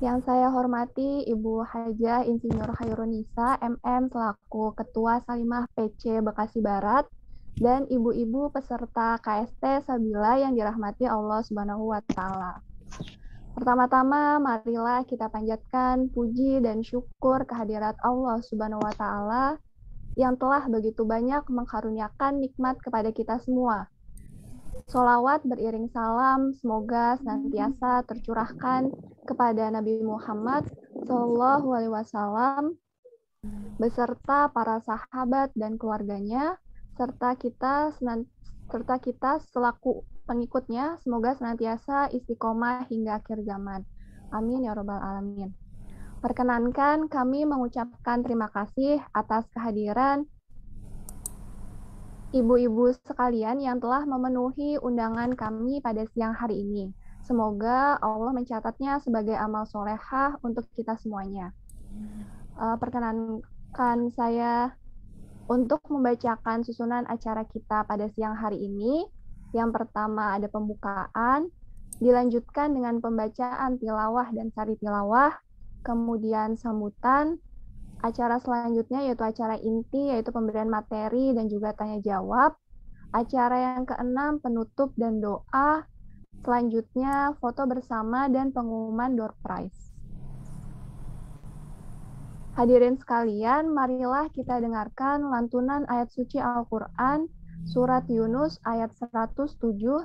Yang saya hormati Ibu Hajah Insinyur Khairunisa, MM selaku Ketua Salimah PC Bekasi Barat, dan ibu-ibu peserta KST Sabila yang dirahmati Allah Subhanahu wa Ta'ala. Pertama-tama, marilah kita panjatkan puji dan syukur kehadirat Allah Subhanahu wa Ta'ala yang telah begitu banyak mengkaruniakan nikmat kepada kita semua. Sholawat beriring salam semoga senantiasa tercurahkan kepada Nabi Muhammad SAW beserta para sahabat dan keluarganya serta kita selaku pengikutnya semoga senantiasa istiqomah hingga akhir zaman. Amin ya robbal alamin. Perkenankan kami mengucapkan terima kasih atas kehadiran ibu-ibu sekalian yang telah memenuhi undangan kami pada siang hari ini. Semoga Allah mencatatnya sebagai amal solehah untuk kita semuanya. Perkenankan saya untuk membacakan susunan acara kita pada siang hari ini. Yang pertama ada pembukaan, dilanjutkan dengan pembacaan tilawah dan sari tilawah, kemudian sambutan. Acara selanjutnya yaitu acara inti, yaitu pemberian materi dan juga tanya jawab. Acara yang keenam, penutup dan doa. Selanjutnya, foto bersama dan pengumuman door prize. Hadirin sekalian, marilah kita dengarkan lantunan ayat suci Al-Quran, surat Yunus ayat 107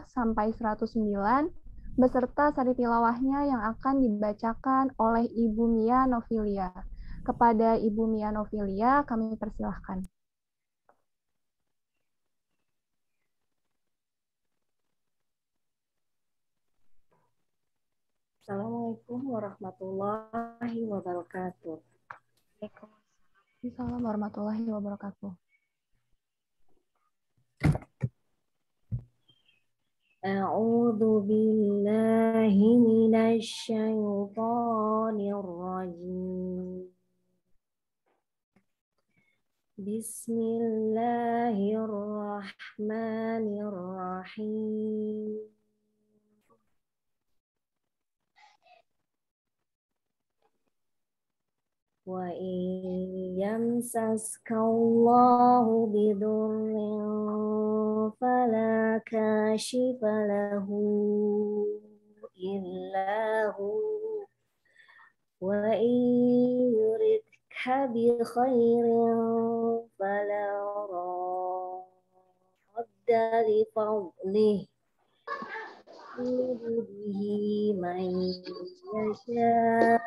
sampai 109, beserta sari tilawahnya yang akan dibacakan oleh Ibu Mia Novilia. Kepada Ibu Mia Novilia, kami persilahkan. Assalamualaikum warahmatullahi wabarakatuh. Assalamualaikum warahmatullahi wabarakatuh. A'udzu billahi minasy syaithanir rajim. Bismillahirrahmanirrahim. Wa in yamsaskallahu bidurrin fala kashifa lahu illa hu wa in yuridka bi khairin fala radda li fadlih yuhdihi man yasha.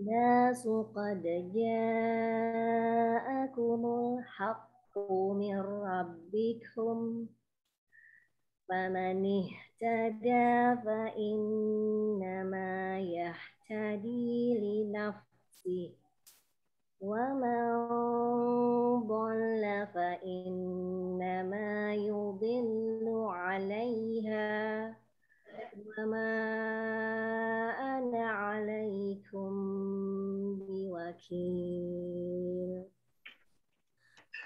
Nasu qad ja'akumul haqqu min rabbikum faman ihtada fa innama yahtadi li nafsihi wa man dhalla fa innama yudhillu 'alaiha wa ma ana 'alaikum biwakil.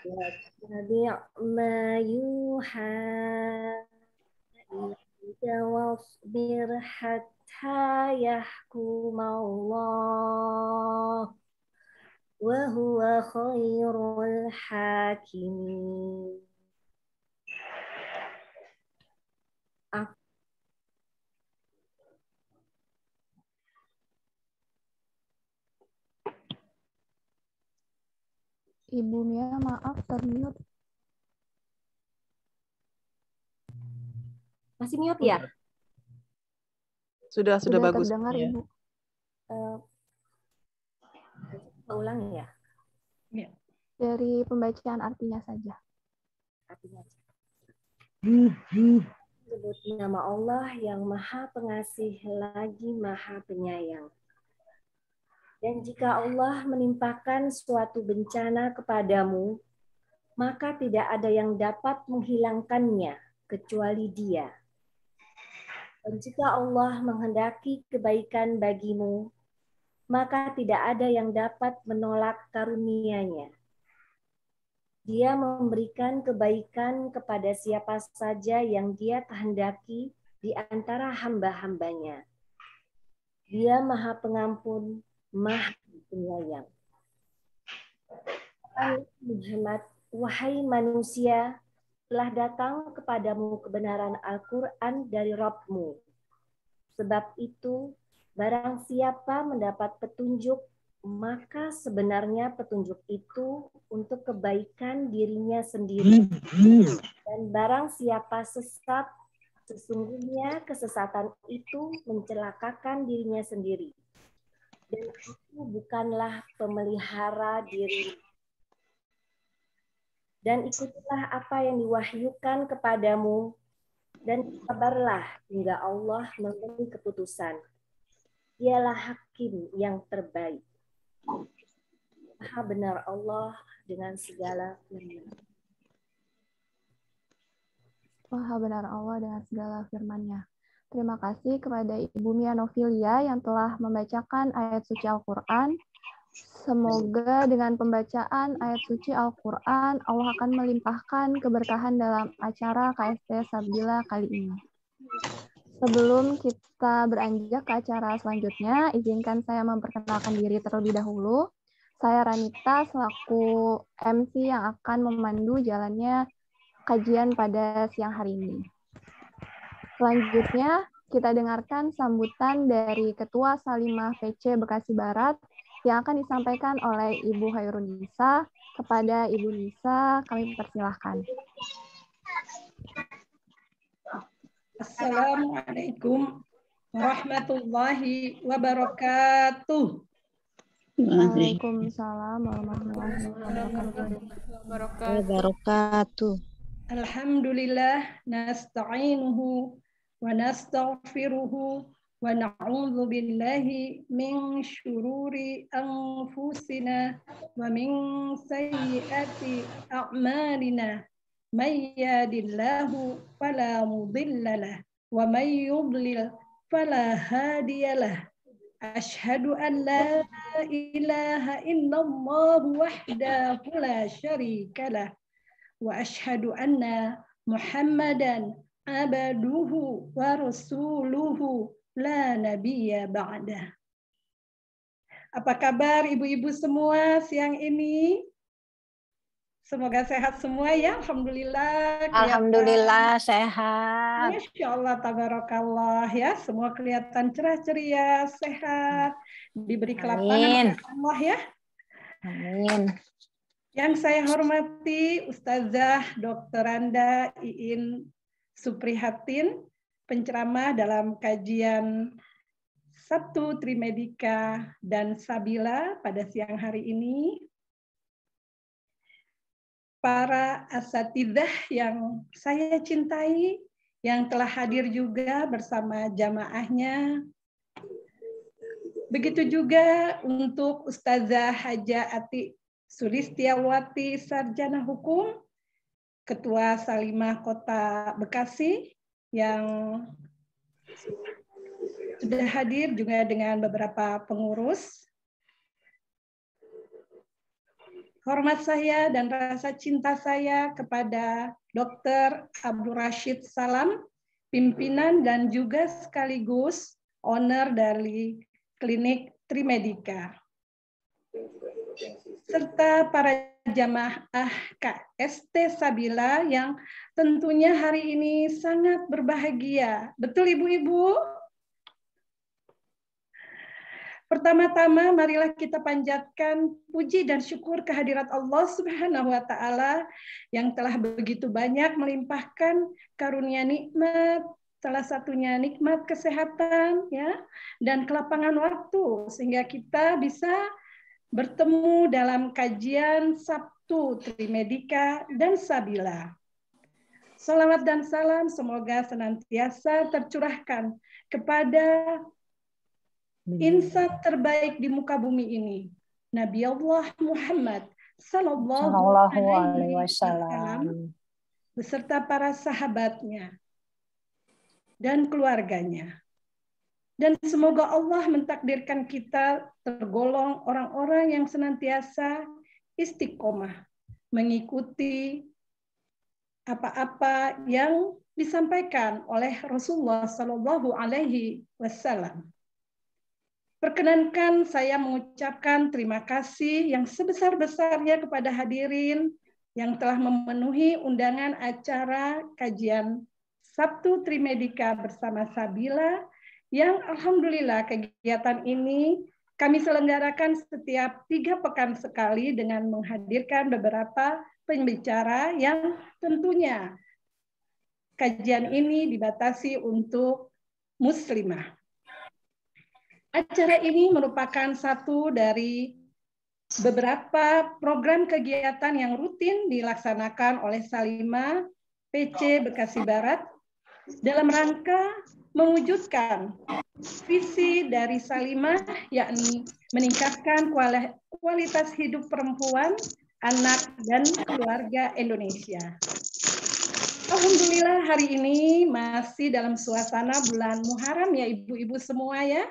Wattabi' ma yuha ilaika wasbir hatta yahkumallah wa huwa khairul hakimin. Ibu Mia, maaf termute. Masih mute ya? Sudah bagus. Terdengar, ya. Ibu. Ulang ya? Ya. Dari pembacaan artinya saja. Artinya. Sebut nama Allah yang Maha Pengasih lagi Maha Penyayang. Dan jika Allah menimpakan suatu bencana kepadamu, maka tidak ada yang dapat menghilangkannya kecuali Dia. Dan jika Allah menghendaki kebaikan bagimu, maka tidak ada yang dapat menolak karunia-Nya. Dia memberikan kebaikan kepada siapa saja yang Dia kehendaki di antara hamba-hambanya. Dia Maha Pengampun, Maha Penyayang. Muhammad, wahai manusia, telah datang kepadamu kebenaran Al-Quran dari Rabb-mu. Sebab itu, barang siapa mendapat petunjuk, maka sebenarnya petunjuk itu untuk kebaikan dirinya sendiri. Dan barang siapa sesat, sesungguhnya kesesatan itu mencelakakan dirinya sendiri. Dan aku bukanlah pemelihara diri. Dan ikutilah apa yang diwahyukan kepadamu, dan sabarlah hingga Allah memberi keputusan. Dialah hakim yang terbaik. Maha benar Allah dengan segala firman. Maha benar Allah dengan segala firman-Nya. Terima kasih kepada Ibu Mia Novilia yang telah membacakan ayat suci Al-Quran. Semoga dengan pembacaan ayat suci Al-Quran, Allah akan melimpahkan keberkahan dalam acara KST Sabila kali ini. Sebelum kita beranjak ke acara selanjutnya, izinkan saya memperkenalkan diri terlebih dahulu. Saya Ranita selaku MC yang akan memandu jalannya kajian pada siang hari ini. Selanjutnya, kita dengarkan sambutan dari Ketua Salimah PC Bekasi Barat yang akan disampaikan oleh Ibu Hairunisa. Kepada Ibu Nisa, kami persilahkan. Assalamualaikum warahmatullahi wabarakatuh. Waalaikumsalam warahmatullahi wabarakatuh. Alhamdulillah nasta'inuhu wa nastaghfiruhu wa na'udzu billahi min syururi anfusina wa min sayyiati a'malina. May yahdihillahu fala mudilla lahu wa may yudlil fala hadiyalah. Asyhadu an la ilaha illallah wahdahu la syarikalah wa asyhadu anna Muhammadan abduhu wa rasuluhu la nabiyya ba'dah. Apa kabar ibu-ibu semua siang ini? Semoga sehat semua ya. Alhamdulillah. Alhamdulillah sehat. Masya Allah, tabarakallah ya. Semua kelihatan cerah ceria, sehat, diberi kelapangan oleh Allah ya. Amin. Yang saya hormati Ustazah Dr. Randa Iin Suprihatin, penceramah dalam kajian Sabtu Trimedika dan Sabila pada siang hari ini. Para asatidzah yang saya cintai, yang telah hadir juga bersama jamaahnya. Begitu juga untuk Ustazah Haja Ati Sulistiawati, Sarjana Hukum, Ketua Salimah Kota Bekasi, yang sudah hadir juga dengan beberapa pengurus. Hormat saya dan rasa cinta saya kepada Dr. Abdul Rashid Salam, pimpinan dan juga sekaligus owner dari Klinik Trimedika. Serta para jamaah KST Sabila yang tentunya hari ini sangat berbahagia. Betul ibu-ibu? Pertama-tama, marilah kita panjatkan puji dan syukur kehadirat Allah Subhanahu wa Ta'ala yang telah begitu banyak melimpahkan karunia nikmat, salah satunya nikmat kesehatan, ya, dan kelapangan waktu, sehingga kita bisa bertemu dalam kajian Sabtu Trimedika dan Sabila. Salawat dan salam semoga senantiasa tercurahkan kepada insan terbaik di muka bumi ini, Nabi Allah Muhammad Sallallahu Alaihi Wasallam beserta para sahabatnya. dan keluarganya. Dan semoga Allah mentakdirkan kita tergolong orang-orang yang senantiasa istiqomah, mengikuti apa-apa yang disampaikan oleh Rasulullah Shallallahu Alaihi Wasallam. Perkenankan saya mengucapkan terima kasih yang sebesar-besarnya kepada hadirin yang telah memenuhi undangan acara kajian Sabtu Trimedika bersama Sabila, yang alhamdulillah kegiatan ini kami selenggarakan setiap 3 pekan sekali dengan menghadirkan beberapa pembicara yang tentunya kajian ini dibatasi untuk muslimah. Acara ini merupakan satu dari beberapa program kegiatan yang rutin dilaksanakan oleh Salimah PC Bekasi Barat dalam rangka mewujudkan visi dari Salimah, yakni meningkatkan kualitas hidup perempuan, anak, dan keluarga Indonesia. Alhamdulillah hari ini masih dalam suasana bulan Muharram ya ibu-ibu semua ya.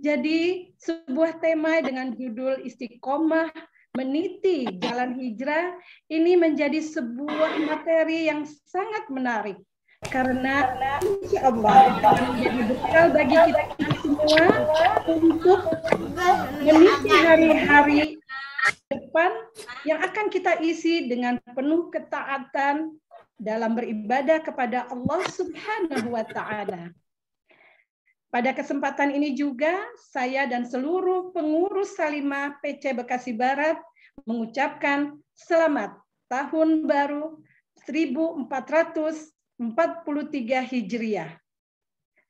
Jadi sebuah tema dengan judul Istiqomah Meniti Jalan Hijrah ini menjadi sebuah materi yang sangat menarik. Karena insya Allah akan menjadi bekal bagi kita semua untuk meniti hari-hari depan yang akan kita isi dengan penuh ketaatan dalam beribadah kepada Allah Subhanahu wa Ta'ala. Pada kesempatan ini juga saya dan seluruh pengurus Salimah PC Bekasi Barat mengucapkan selamat Tahun Baru 1443 Hijriah.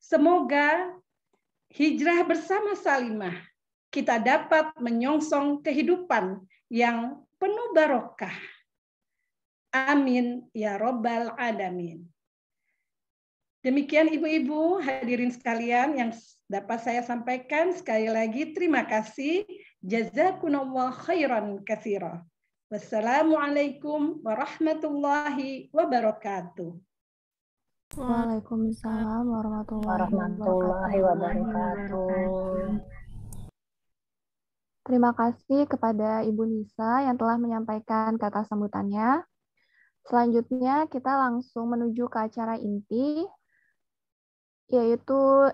Semoga hijrah bersama Salimah kita dapat menyongsong kehidupan yang penuh barokah. Amin ya Rabbal Alamin. Demikian ibu-ibu hadirin sekalian yang dapat saya sampaikan. Sekali lagi terima kasih. Jazakumullah khairan katsira. Wassalamualaikum warahmatullahi wabarakatuh. Waalaikumsalam Warahmatullahi wabarakatuh. Terima kasih kepada Ibu Nisa yang telah menyampaikan kata sambutannya. Selanjutnya kita langsung menuju ke acara inti, yaitu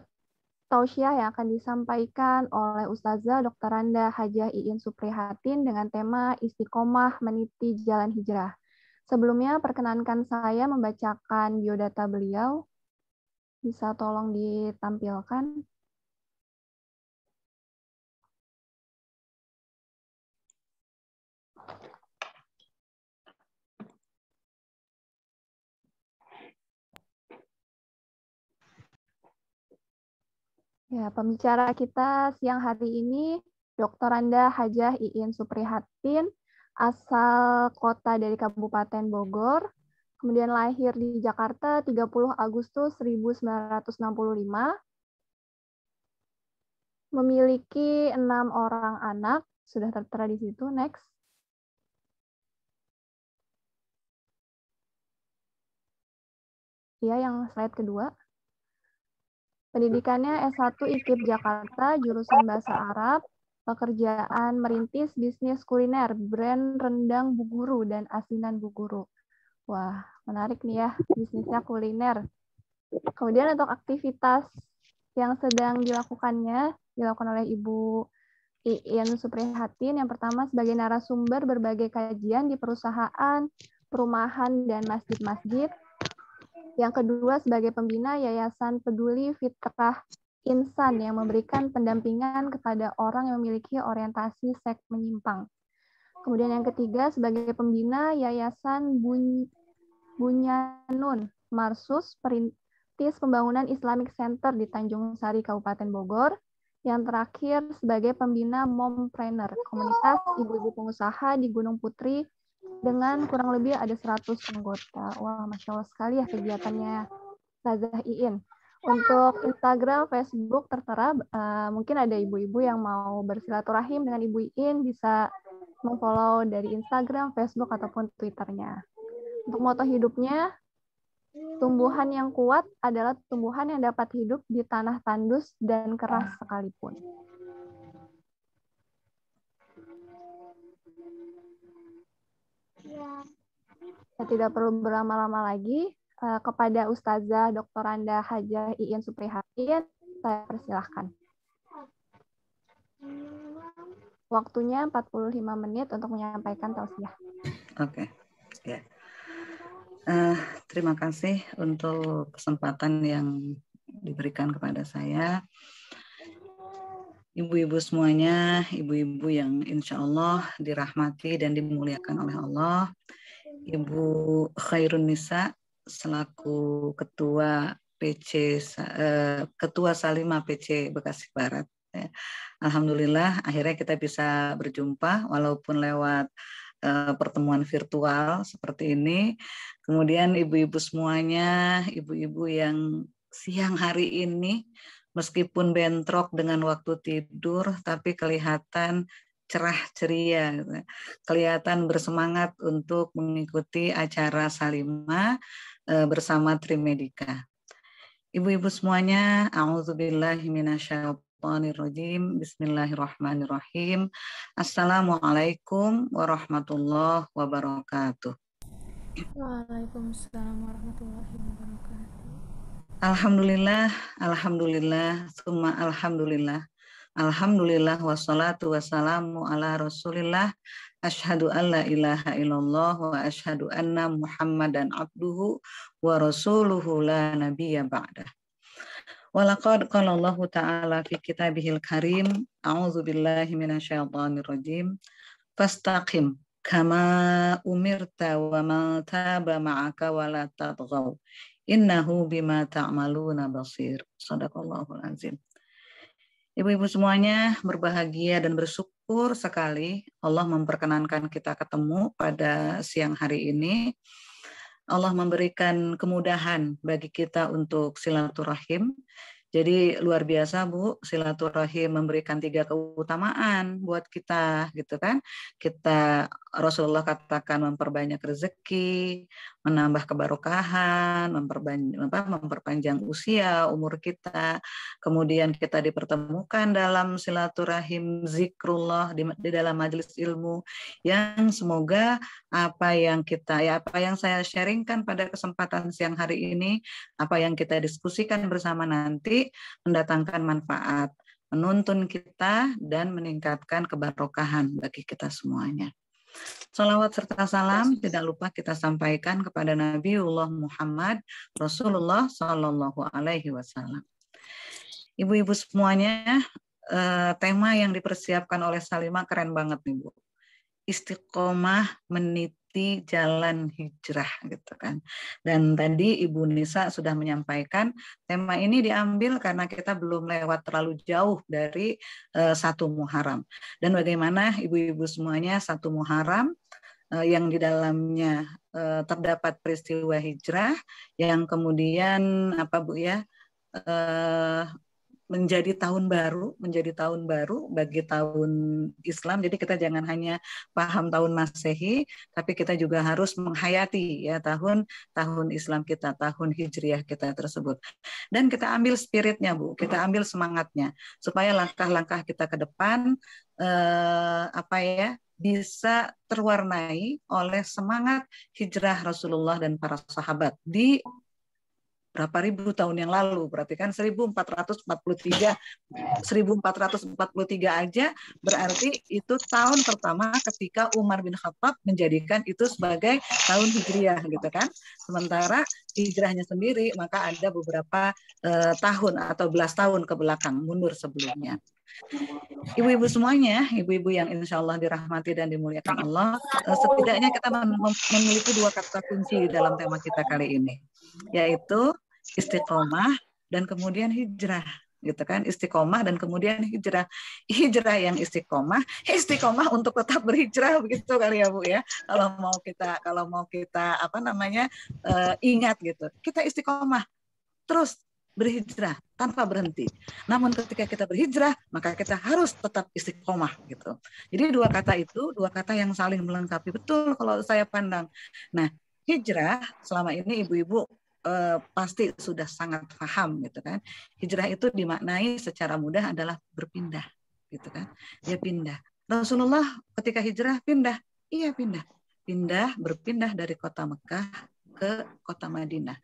tausiah yang akan disampaikan oleh Ustazah Dr. Randa Hajah Iin Suprihatin dengan tema Istiqomah Meniti Jalan Hijrah. Sebelumnya perkenankan saya membacakan biodata beliau. Bisa tolong ditampilkan. Ya, pembicara kita siang hari ini Dr. Randa Hajah Iin Suprihatin, asal kota dari Kabupaten Bogor, kemudian lahir di Jakarta 30 Agustus 1965, memiliki 6 orang anak, sudah tertera di situ, next. Ya, yang slide kedua. Pendidikannya S1 IKIP Jakarta, jurusan Bahasa Arab, pekerjaan merintis bisnis kuliner, brand rendang Bu Guru dan asinan Bu Guru. Wah, menarik nih ya, bisnisnya kuliner. Kemudian untuk aktivitas yang sedang dilakukan oleh Ibu Iin Suprihatin, yang pertama sebagai narasumber berbagai kajian di perusahaan, perumahan, dan masjid-masjid. Yang kedua, sebagai pembina Yayasan Peduli Fitrah Insan yang memberikan pendampingan kepada orang yang memiliki orientasi seks menyimpang. Kemudian yang ketiga, sebagai pembina Yayasan Bunyanun Marsus Perintis Pembangunan Islamic Center di Tanjung Sari, Kabupaten Bogor. Yang terakhir, sebagai pembina Mompreneur, komunitas ibu-ibu pengusaha di Gunung Putri, dengan kurang lebih ada 100 anggota. Wah, Masya Allah sekali ya kegiatannya Ustazah Iin. Untuk Instagram, Facebook tertera, mungkin ada ibu-ibu yang mau bersilaturahim dengan Ibu Iin, bisa memfollow dari Instagram, Facebook, ataupun Twitternya. Untuk moto hidupnya, Tumbuhan yang kuat adalah tumbuhan yang dapat hidup di tanah tandus dan keras sekalipun. Saya tidak perlu berlama-lama lagi. Kepada Ustazah Dr. Anda Hajah Iin Suprihatin, saya persilahkan. Waktunya 45 menit untuk menyampaikan tausiah. Oke. Ya. Terima kasih untuk kesempatan yang diberikan kepada saya. Ibu-ibu semuanya, ibu-ibu yang insya Allah dirahmati dan dimuliakan oleh Allah. Ibu Khairun Nisa selaku Ketua Ketua Salimah PC Bekasi Barat. Alhamdulillah akhirnya kita bisa berjumpa walaupun lewat pertemuan virtual seperti ini. Kemudian ibu-ibu semuanya, ibu-ibu yang siang hari ini meskipun bentrok dengan waktu tidur tapi kelihatan cerah ceria, kelihatan bersemangat untuk mengikuti acara Salimah bersama Trimedika. Ibu-ibu semuanya, a'udzubillahi minasyaitonirrajim. Bismillahirrahmanirrahim. Assalamualaikum warahmatullahi wabarakatuh. Waalaikumsalam warahmatullahi wabarakatuh. Alhamdulillah, alhamdulillah, summa alhamdulillah. Alhamdulillah wassalatu wassalamu ala Rasulillah. Asyhadu an la ilaha illallah wa asyhadu anna Muhammadan abduhu wa rasuluhu la nabiyya ba'dah. Walaqad qala Allah ta'ala fi kitabihil karim, a'udzu billahi minasyaitonir rajim. Fastaqim kama umirta wa man taba ma'aka wa la tatghaw. Innahu bima ta'maluna basir. Shadaqallahul azim. Ibu-ibu semuanya berbahagia dan bersyukur sekali Allah memperkenankan kita ketemu pada siang hari ini. Allah memberikan kemudahan bagi kita untuk silaturahim. Jadi luar biasa Bu, silaturahim memberikan 3 keutamaan buat kita gitu kan. Kita Rasulullah katakan memperbanyak rezeki, menambah kebarokahan, memperpanjang usia umur kita. Kemudian kita dipertemukan dalam silaturahim zikrullah di dalam majelis ilmu yang semoga apa yang saya sharingkan pada kesempatan siang hari ini, apa yang kita diskusikan bersama nanti mendatangkan manfaat, menuntun kita dan meningkatkan kebarokahan bagi kita semuanya. Salawat serta salam tidak lupa kita sampaikan kepada Nabiullah Muhammad Rasulullah Sallallahu Alaihi Wasallam. Ibu-ibu semuanya, tema yang dipersiapkan oleh Salimah keren banget nih Bu. Istiqomah meniti jalan hijrah gitu kan. Dan tadi Ibu Nisa sudah menyampaikan tema ini diambil karena kita belum lewat terlalu jauh dari 1 Muharram. Dan bagaimana ibu-ibu semuanya 1 Muharram yang di dalamnya terdapat peristiwa hijrah yang kemudian apa Bu ya menjadi tahun baru bagi tahun Islam. Jadi kita jangan hanya paham tahun Masehi, tapi kita juga harus menghayati ya tahun Islam kita, tahun Hijriah kita tersebut. Dan kita ambil spiritnya Bu, kita ambil semangatnya supaya langkah-langkah kita ke depan bisa terwarnai oleh semangat hijrah Rasulullah dan para sahabat di berapa ribu tahun yang lalu, berarti kan 1443 aja, berarti itu tahun pertama ketika Umar bin Khattab menjadikan itu sebagai tahun Hijriah gitu kan. Sementara hijrahnya sendiri maka ada beberapa tahun atau belas tahun ke belakang mundur sebelumnya. Ibu-ibu semuanya, ibu-ibu yang insya Allah dirahmati dan dimuliakan Allah, setidaknya kita memiliki 2 kata kunci dalam tema kita kali ini, yaitu istiqomah dan kemudian hijrah gitu kan. Istiqomah dan kemudian hijrah yang istiqomah untuk tetap berhijrah begitu kali ya Bu ya, kalau mau kita ingat gitu, kita istiqomah terus berhijrah tanpa berhenti. Namun ketika kita berhijrah maka kita harus tetap istiqomah gitu. Jadi 2 kata itu 2 kata yang saling melengkapi betul kalau saya pandang. Nah, hijrah selama ini ibu-ibu pasti sudah sangat paham gitu kan. Hijrah itu dimaknai secara mudah adalah berpindah gitu kan. Dia pindah. Rasulullah ketika hijrah pindah. Iya pindah. Berpindah dari kota Mekah ke kota Madinah.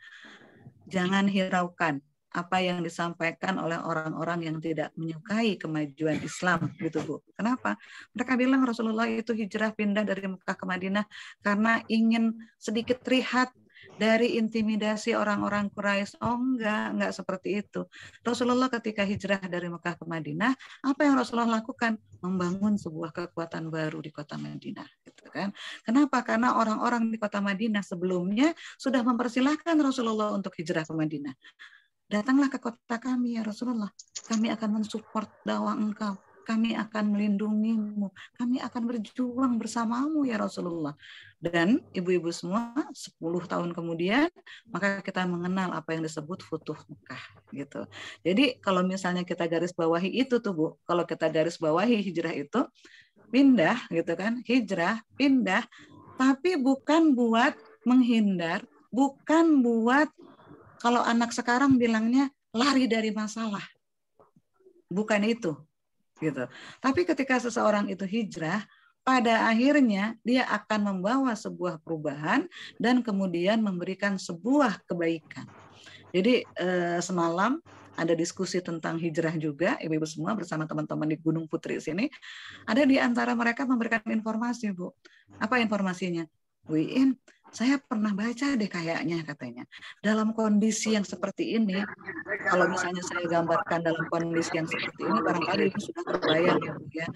Jangan hiraukan apa yang disampaikan oleh orang-orang yang tidak menyukai kemajuan Islam gitu Bu. Kenapa? Mereka bilang Rasulullah itu hijrah pindah dari Mekah ke Madinah karena ingin sedikit rehat dari intimidasi orang-orang Quraisy. Oh enggak seperti itu. Rasulullah ketika hijrah dari Mekah ke Madinah, apa yang Rasulullah lakukan? Membangun sebuah kekuatan baru di kota Madinah, gitu kan? Kenapa? Karena orang-orang di kota Madinah sebelumnya sudah mempersilahkan Rasulullah untuk hijrah ke Madinah. Datanglah ke kota kami ya Rasulullah. Kami akan mensupport dakwah engkau. Kami akan melindungimu. Kami akan berjuang bersamamu ya Rasulullah. Dan ibu-ibu semua 10 tahun kemudian maka kita mengenal apa yang disebut Futuh Mekah gitu. Jadi kalau misalnya kita garis bawahi itu tuh Bu, kalau kita garis bawahi hijrah itu pindah gitu kan, hijrah pindah, tapi bukan buat menghindar, bukan buat kalau anak sekarang bilangnya lari dari masalah. Bukan itu. Gitu. Tapi ketika seseorang itu hijrah, pada akhirnya dia akan membawa sebuah perubahan dan kemudian memberikan sebuah kebaikan. Jadi semalam ada diskusi tentang hijrah juga, ibu-ibu semua bersama teman-teman di Gunung Putri sini. Ada di antara mereka memberikan informasi, Bu. Apa informasinya? Bu Iin, saya pernah baca deh kayaknya katanya. Dalam kondisi yang seperti ini, kalau misalnya saya gambarkan dalam kondisi yang seperti ini, barangkali itu sudah terbayang ya Bu ya.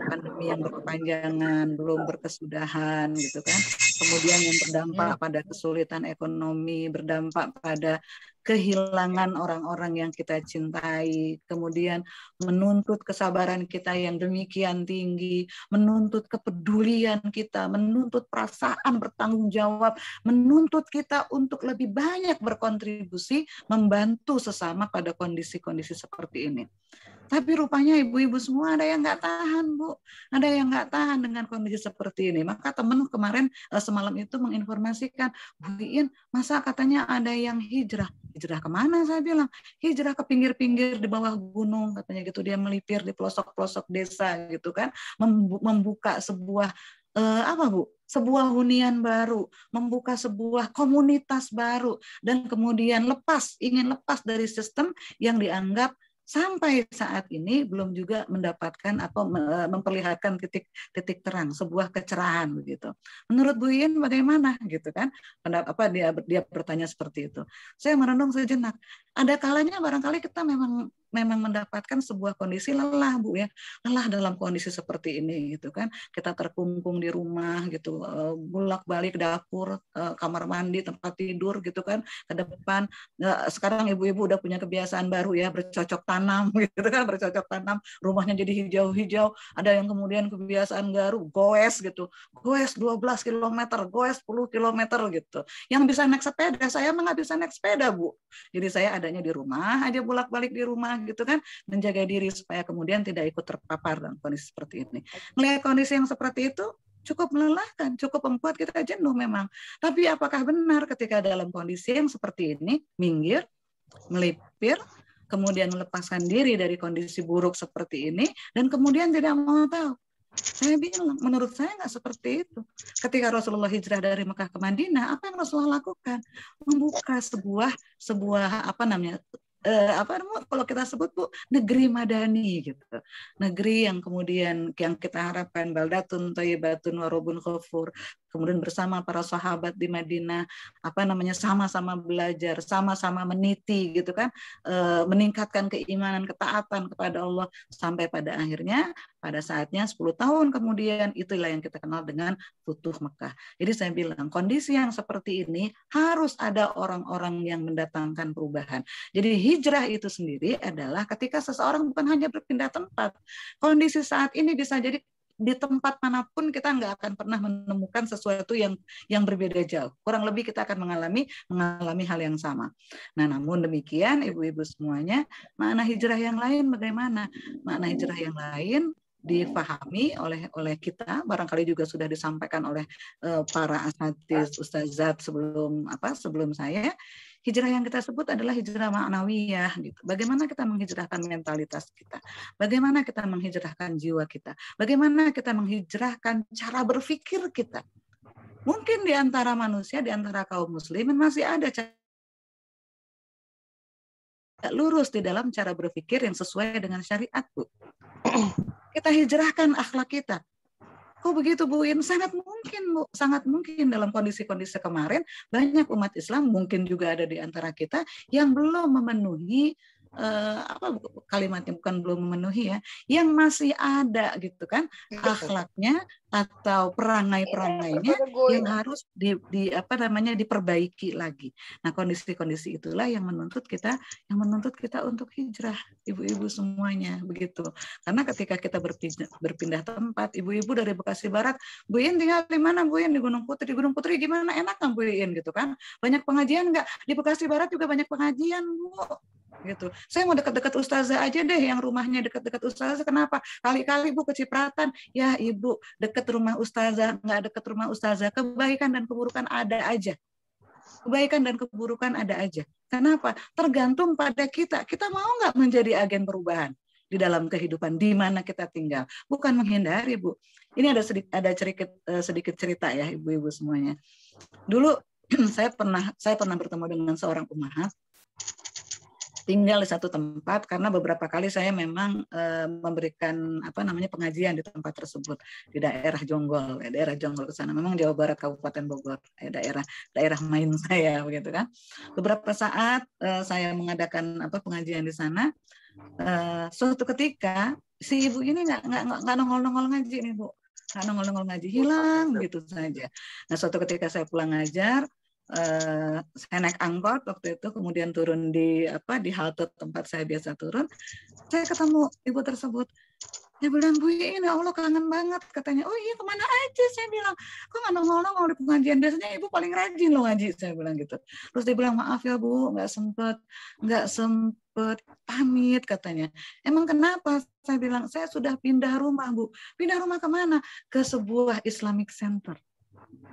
Pandemi yang berkepanjangan, belum berkesudahan gitu kan. Kemudian yang berdampak pada kesulitan ekonomi, berdampak pada kehilangan orang-orang yang kita cintai, kemudian menuntut kesabaran kita yang demikian tinggi, menuntut kepedulian kita, menuntut perasaan bertanggung jawab, menuntut kita untuk lebih banyak berkontribusi, membantu sesama pada kondisi-kondisi seperti ini. Tapi rupanya ibu-ibu semua ada yang nggak tahan, Bu. Ada yang nggak tahan dengan kondisi seperti ini. Maka teman kemarin semalam itu menginformasikan, Bu Iin, masa katanya ada yang hijrah. Hijrah kemana? Saya bilang, hijrah ke pinggir-pinggir di bawah gunung, katanya gitu. Dia melipir di pelosok-pelosok desa gitu kan. Membuka sebuah apa Bu? Sebuah hunian baru, membuka sebuah komunitas baru, dan kemudian ingin lepas dari sistem yang dianggap sampai saat ini belum juga mendapatkan atau memperlihatkan titik terang, sebuah kecerahan begitu. Menurut Bu Iin bagaimana gitu kan? Dia bertanya seperti itu. Saya merenung sejenak. Ada kalanya barangkali kita memang mendapatkan sebuah kondisi lelah Bu ya, lelah dalam kondisi seperti ini gitu kan. Kita terkungkung di rumah gitu, bolak-balik dapur, kamar mandi, tempat tidur gitu kan, ke depan. Sekarang ibu-ibu udah punya kebiasaan baru ya, bercocok tanam gitu kan, bercocok tanam, rumahnya jadi hijau-hijau. Ada yang kemudian kebiasaan baru goes gitu, goes 12 km, goes 10 km gitu. Yang bisa naik sepeda, saya nggak bisa naik sepeda Bu. Jadi saya adanya di rumah aja, bolak-balik di rumah gitu kan, menjaga diri supaya kemudian tidak ikut terpapar dalam kondisi seperti ini. Melihat kondisi yang seperti itu cukup melelahkan, cukup membuat kita jenuh memang. Tapi apakah benar ketika dalam kondisi yang seperti ini, minggir, melipir, kemudian melepaskan diri dari kondisi buruk seperti ini, dan kemudian tidak mau tahu? Saya bilang, menurut saya nggak seperti itu. Ketika Rasulullah hijrah dari Mekah ke Madinah, apa yang Rasulullah lakukan? Membuka sebuah apa namanya? Kalau kita sebut Bu, negeri madani gitu, negeri yang kemudian yang kita harapkan baldatun thayyibatun wa rabbun ghafur. Kemudian bersama para sahabat di Madinah, sama-sama belajar, sama-sama meniti gitu kan, meningkatkan keimanan, ketaatan kepada Allah, sampai pada akhirnya pada saatnya 10 tahun kemudian itulah yang kita kenal dengan Futuh Mekah. Jadi saya bilang kondisi yang seperti ini harus ada orang-orang yang mendatangkan perubahan. Jadi hijrah itu sendiri adalah ketika seseorang bukan hanya berpindah tempat. Kondisi saat ini bisa jadi di tempat manapun kita nggak akan pernah menemukan sesuatu yang berbeda jauh. Kurang lebih kita akan mengalami hal yang sama. Nah, namun demikian ibu-ibu semuanya, makna hijrah yang lain bagaimana? Makna hijrah yang lain difahami oleh kita, barangkali juga sudah disampaikan oleh para asatidz, ustazat sebelum saya. Hijrah yang kita sebut adalah hijrah ma'nawiyah gitu. Bagaimana kita menghijrahkan mentalitas kita? Bagaimana kita menghijrahkan jiwa kita? Bagaimana kita menghijrahkan cara berpikir kita? Mungkin di antara manusia, di antara kaum muslimin masih ada lurus di dalam cara berpikir yang sesuai dengan syariat, Bu. Kita hijrahkan akhlak kita. Kok begitu, Bu In? Sangat mungkin, Bu. Sangat mungkin dalam kondisi-kondisi kemarin banyak umat Islam, mungkin juga ada di antara kita yang belum memenuhi kalimatnya bukan belum memenuhi ya, yang masih ada gitu kan akhlaknya atau perangai-perangainya yang harus diperbaiki lagi. Nah, kondisi-kondisi itulah yang menuntut kita untuk hijrah, ibu-ibu semuanya begitu. Karena ketika kita berpindah tempat, ibu-ibu dari Bekasi Barat, Bu In tinggal di mana, Bu In? Di Gunung Putri. Di Gunung Putri gimana, enak kan Bu In gitu kan? Banyak pengajian nggak? Di Bekasi Barat juga banyak pengajian, Bu. Gitu. Saya mau dekat-dekat ustazah aja deh, yang rumahnya dekat-dekat ustazah. Kenapa? Kali-kali Bu kecipratan, ya Ibu dekat rumah ustazah, nggak dekat rumah ustazah, kebaikan dan keburukan ada aja. Kebaikan dan keburukan ada aja. Kenapa? Tergantung pada kita. Kita mau nggak menjadi agen perubahan di dalam kehidupan di mana kita tinggal. Bukan menghindari, Bu. Ini ada sedikit cerita ya, ibu-ibu semuanya. Dulu saya pernah bertemu dengan seorang ummahat, tinggal di satu tempat karena beberapa kali saya memang memberikan pengajian di tempat tersebut di daerah Jonggol ke sana. Memang Jawa Barat, Kabupaten Bogor, daerah main saya begitu kan. Beberapa saat saya mengadakan pengajian di sana. Suatu ketika si ibu ini nggak nongol ngaji nih, Bu. Nggak nongol ngaji, hilang gitu saja. Nah, suatu ketika saya pulang ngajar, saya naik angkot waktu itu, kemudian turun di halte tempat saya biasa turun. Saya ketemu ibu tersebut. Dia bilang, Bu In, ya Allah kangen banget katanya. Oh iya, kemana aja? Saya bilang, kok nggak nongol di pengajian? Biasanya ibu paling rajin loh ngaji, saya bilang gitu. Terus dia bilang, maaf ya Bu, nggak sempet pamit katanya. Emang kenapa? Saya bilang, saya sudah pindah rumah, Bu. Pindah rumah kemana? Ke sebuah Islamic Center.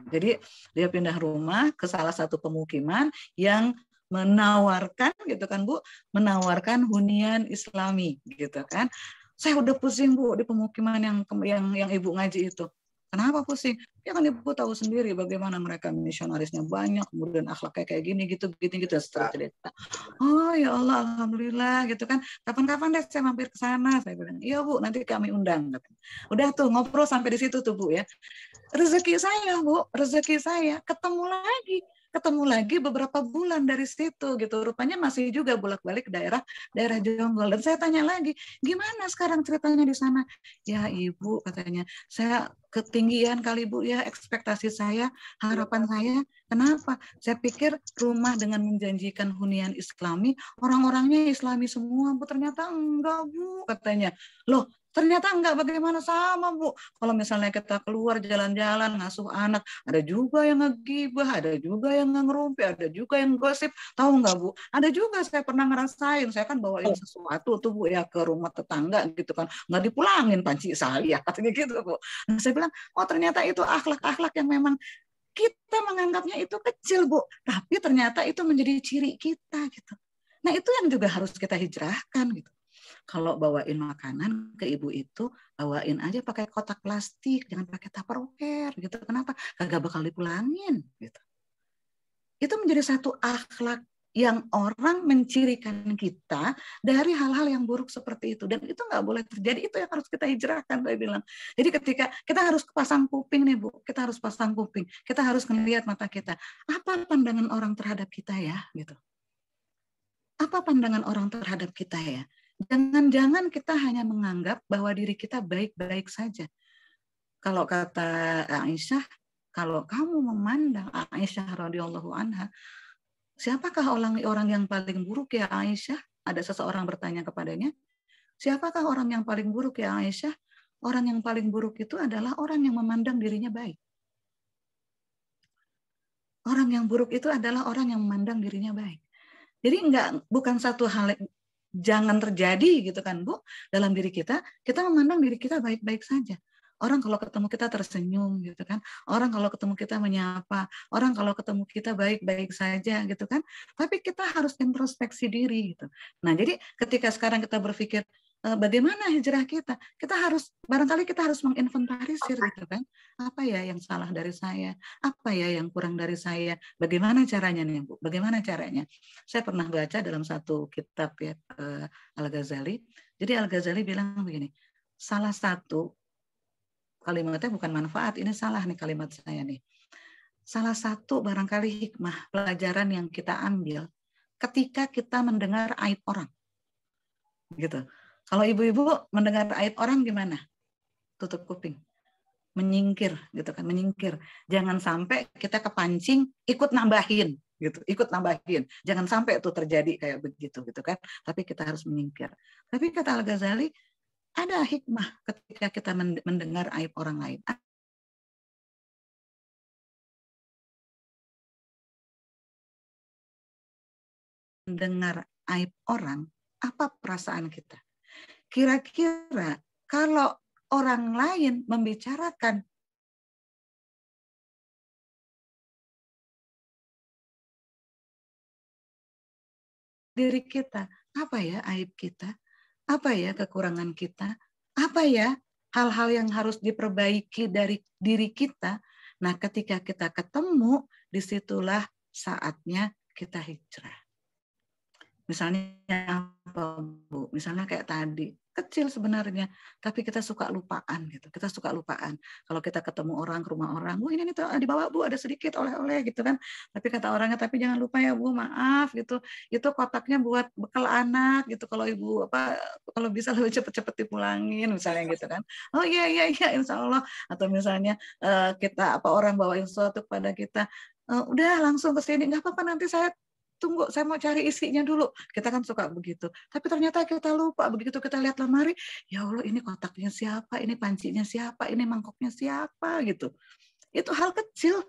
Jadi dia pindah rumah ke salah satu pemukiman yang menawarkan gitu kan, Bu, menawarkan hunian Islami gitu kan. Saya udah pusing, Bu, di pemukiman yang ibu ngaji itu. Kenapa pusing? Ya kan ibu tahu sendiri bagaimana mereka misionarisnya banyak, kemudian akhlaknya kayak gini gitu seterusnya. Oh ya Allah, alhamdulillah gitu kan. Kapan-kapan deh saya mampir ke sana, saya bilang. Iya Bu, nanti kami undang. Udah tuh ngobrol sampai di situ tuh Bu ya. Rezeki saya, Bu, ketemu lagi beberapa bulan dari situ gitu. Rupanya masih juga bolak-balik ke daerah Jonggol. Dan saya tanya lagi, gimana sekarang ceritanya di sana? Ya Ibu katanya, saya ketinggian kali Bu ya ekspektasi saya, harapan saya. Kenapa? Saya pikir rumah dengan menjanjikan hunian Islami, orang-orangnya Islami semua, Bu. Ternyata enggak, Bu, katanya. Loh, ternyata enggak, bagaimana sama Bu? Kalau misalnya kita keluar jalan-jalan ngasuh anak, ada juga yang ngegibah, ada juga yang ngerumpi, ada juga yang gosip. Tahu enggak Bu? Ada juga saya pernah ngerasain, saya kan bawain sesuatu tuh Bu ya ke rumah tetangga gitu kan, enggak dipulangin panci saya, katanya gitu Bu. Nah, saya bilang, oh ternyata itu akhlak-akhlak yang memang kita menganggapnya itu kecil Bu, tapi ternyata itu menjadi ciri kita gitu. Nah itu yang juga harus kita hijrahkan gitu. Kalau bawain makanan ke ibu itu, bawain aja pakai kotak plastik, jangan pakai tupperware gitu. Kenapa? Kagak bakal dipulangin gitu. Itu menjadi satu akhlak yang orang mencirikan kita dari hal-hal yang buruk seperti itu. Dan itu nggak boleh terjadi, itu yang harus kita hijrahkan, saya bilang. Jadi ketika kita harus pasang kuping nih Bu, kita harus pasang kuping, kita harus melihat mata kita. Apa pandangan orang terhadap kita ya? Gitu. Apa pandangan orang terhadap kita ya? Jangan-jangan kita hanya menganggap bahwa diri kita baik-baik saja. Kalau kata Aisyah, kalau kamu memandang Aisyah radhiyallahu anha, siapakah orang yang paling buruk ya Aisyah? Ada seseorang bertanya kepadanya, siapakah orang yang paling buruk ya Aisyah? Orang yang paling buruk itu adalah orang yang memandang dirinya baik. Orang yang buruk itu adalah orang yang memandang dirinya baik. Jadi bukan satu hal jangan terjadi gitu kan Bu, dalam diri kita memandang diri kita baik-baik saja. Orang kalau ketemu kita tersenyum gitu kan, orang kalau ketemu kita menyapa, orang kalau ketemu kita baik-baik saja gitu kan, tapi kita harus introspeksi diri gitu. Nah jadi ketika sekarang kita berpikir bagaimana hijrah kita harus barangkali kita harus menginventarisir gitu kan, apa ya yang salah dari saya, apa ya yang kurang dari saya, bagaimana caranya nih Bu, bagaimana caranya. Saya pernah baca dalam satu kitab ya Al-Ghazali, jadi Al-Ghazali bilang begini, salah satu kalimatnya bukan manfaat, ini salah nih kalimat saya nih. Salah satu barangkali hikmah pelajaran yang kita ambil ketika kita mendengar aib orang. Gitu. Kalau ibu-ibu mendengar aib orang gimana? Tutup kuping. Menyingkir gitu kan, menyingkir. Jangan sampai kita kepancing ikut nambahin gitu, ikut nambahin. Jangan sampai itu terjadi kayak begitu gitu kan. Tapi kita harus menyingkir. Tapi kata Al-Ghazali, ada hikmah ketika kita mendengar aib orang lain. Mendengar aib orang, apa perasaan kita? Kira-kira kalau orang lain membicarakan diri kita, apa ya aib kita? Apa ya kekurangan kita? Apa ya hal-hal yang harus diperbaiki dari diri kita? Nah, ketika kita ketemu, disitulah saatnya kita hijrah. Misalnya apa, Bu? Misalnya kayak tadi, kecil sebenarnya, tapi kita suka lupaan gitu. Kita suka lupaan. Kalau kita ketemu orang ke rumah orang, Bu ini nih dibawa Bu ada sedikit oleh-oleh gitu kan. Tapi kata orangnya, tapi jangan lupa ya Bu, maaf gitu. Itu kotaknya buat bekal anak gitu. Kalau Ibu kalau bisa lebih cepet-cepet dipulangin misalnya gitu kan. Oh iya insya Allah. Atau misalnya kita orang bawain sesuatu kepada kita, udah langsung ke sini, nggak apa-apa nanti saya tunggu, saya mau cari isinya dulu. Kita kan suka begitu. Tapi ternyata kita lupa. Begitu kita lihat lemari, ya Allah ini kotaknya siapa, ini pancinya siapa, ini mangkoknya siapa gitu. Itu hal kecil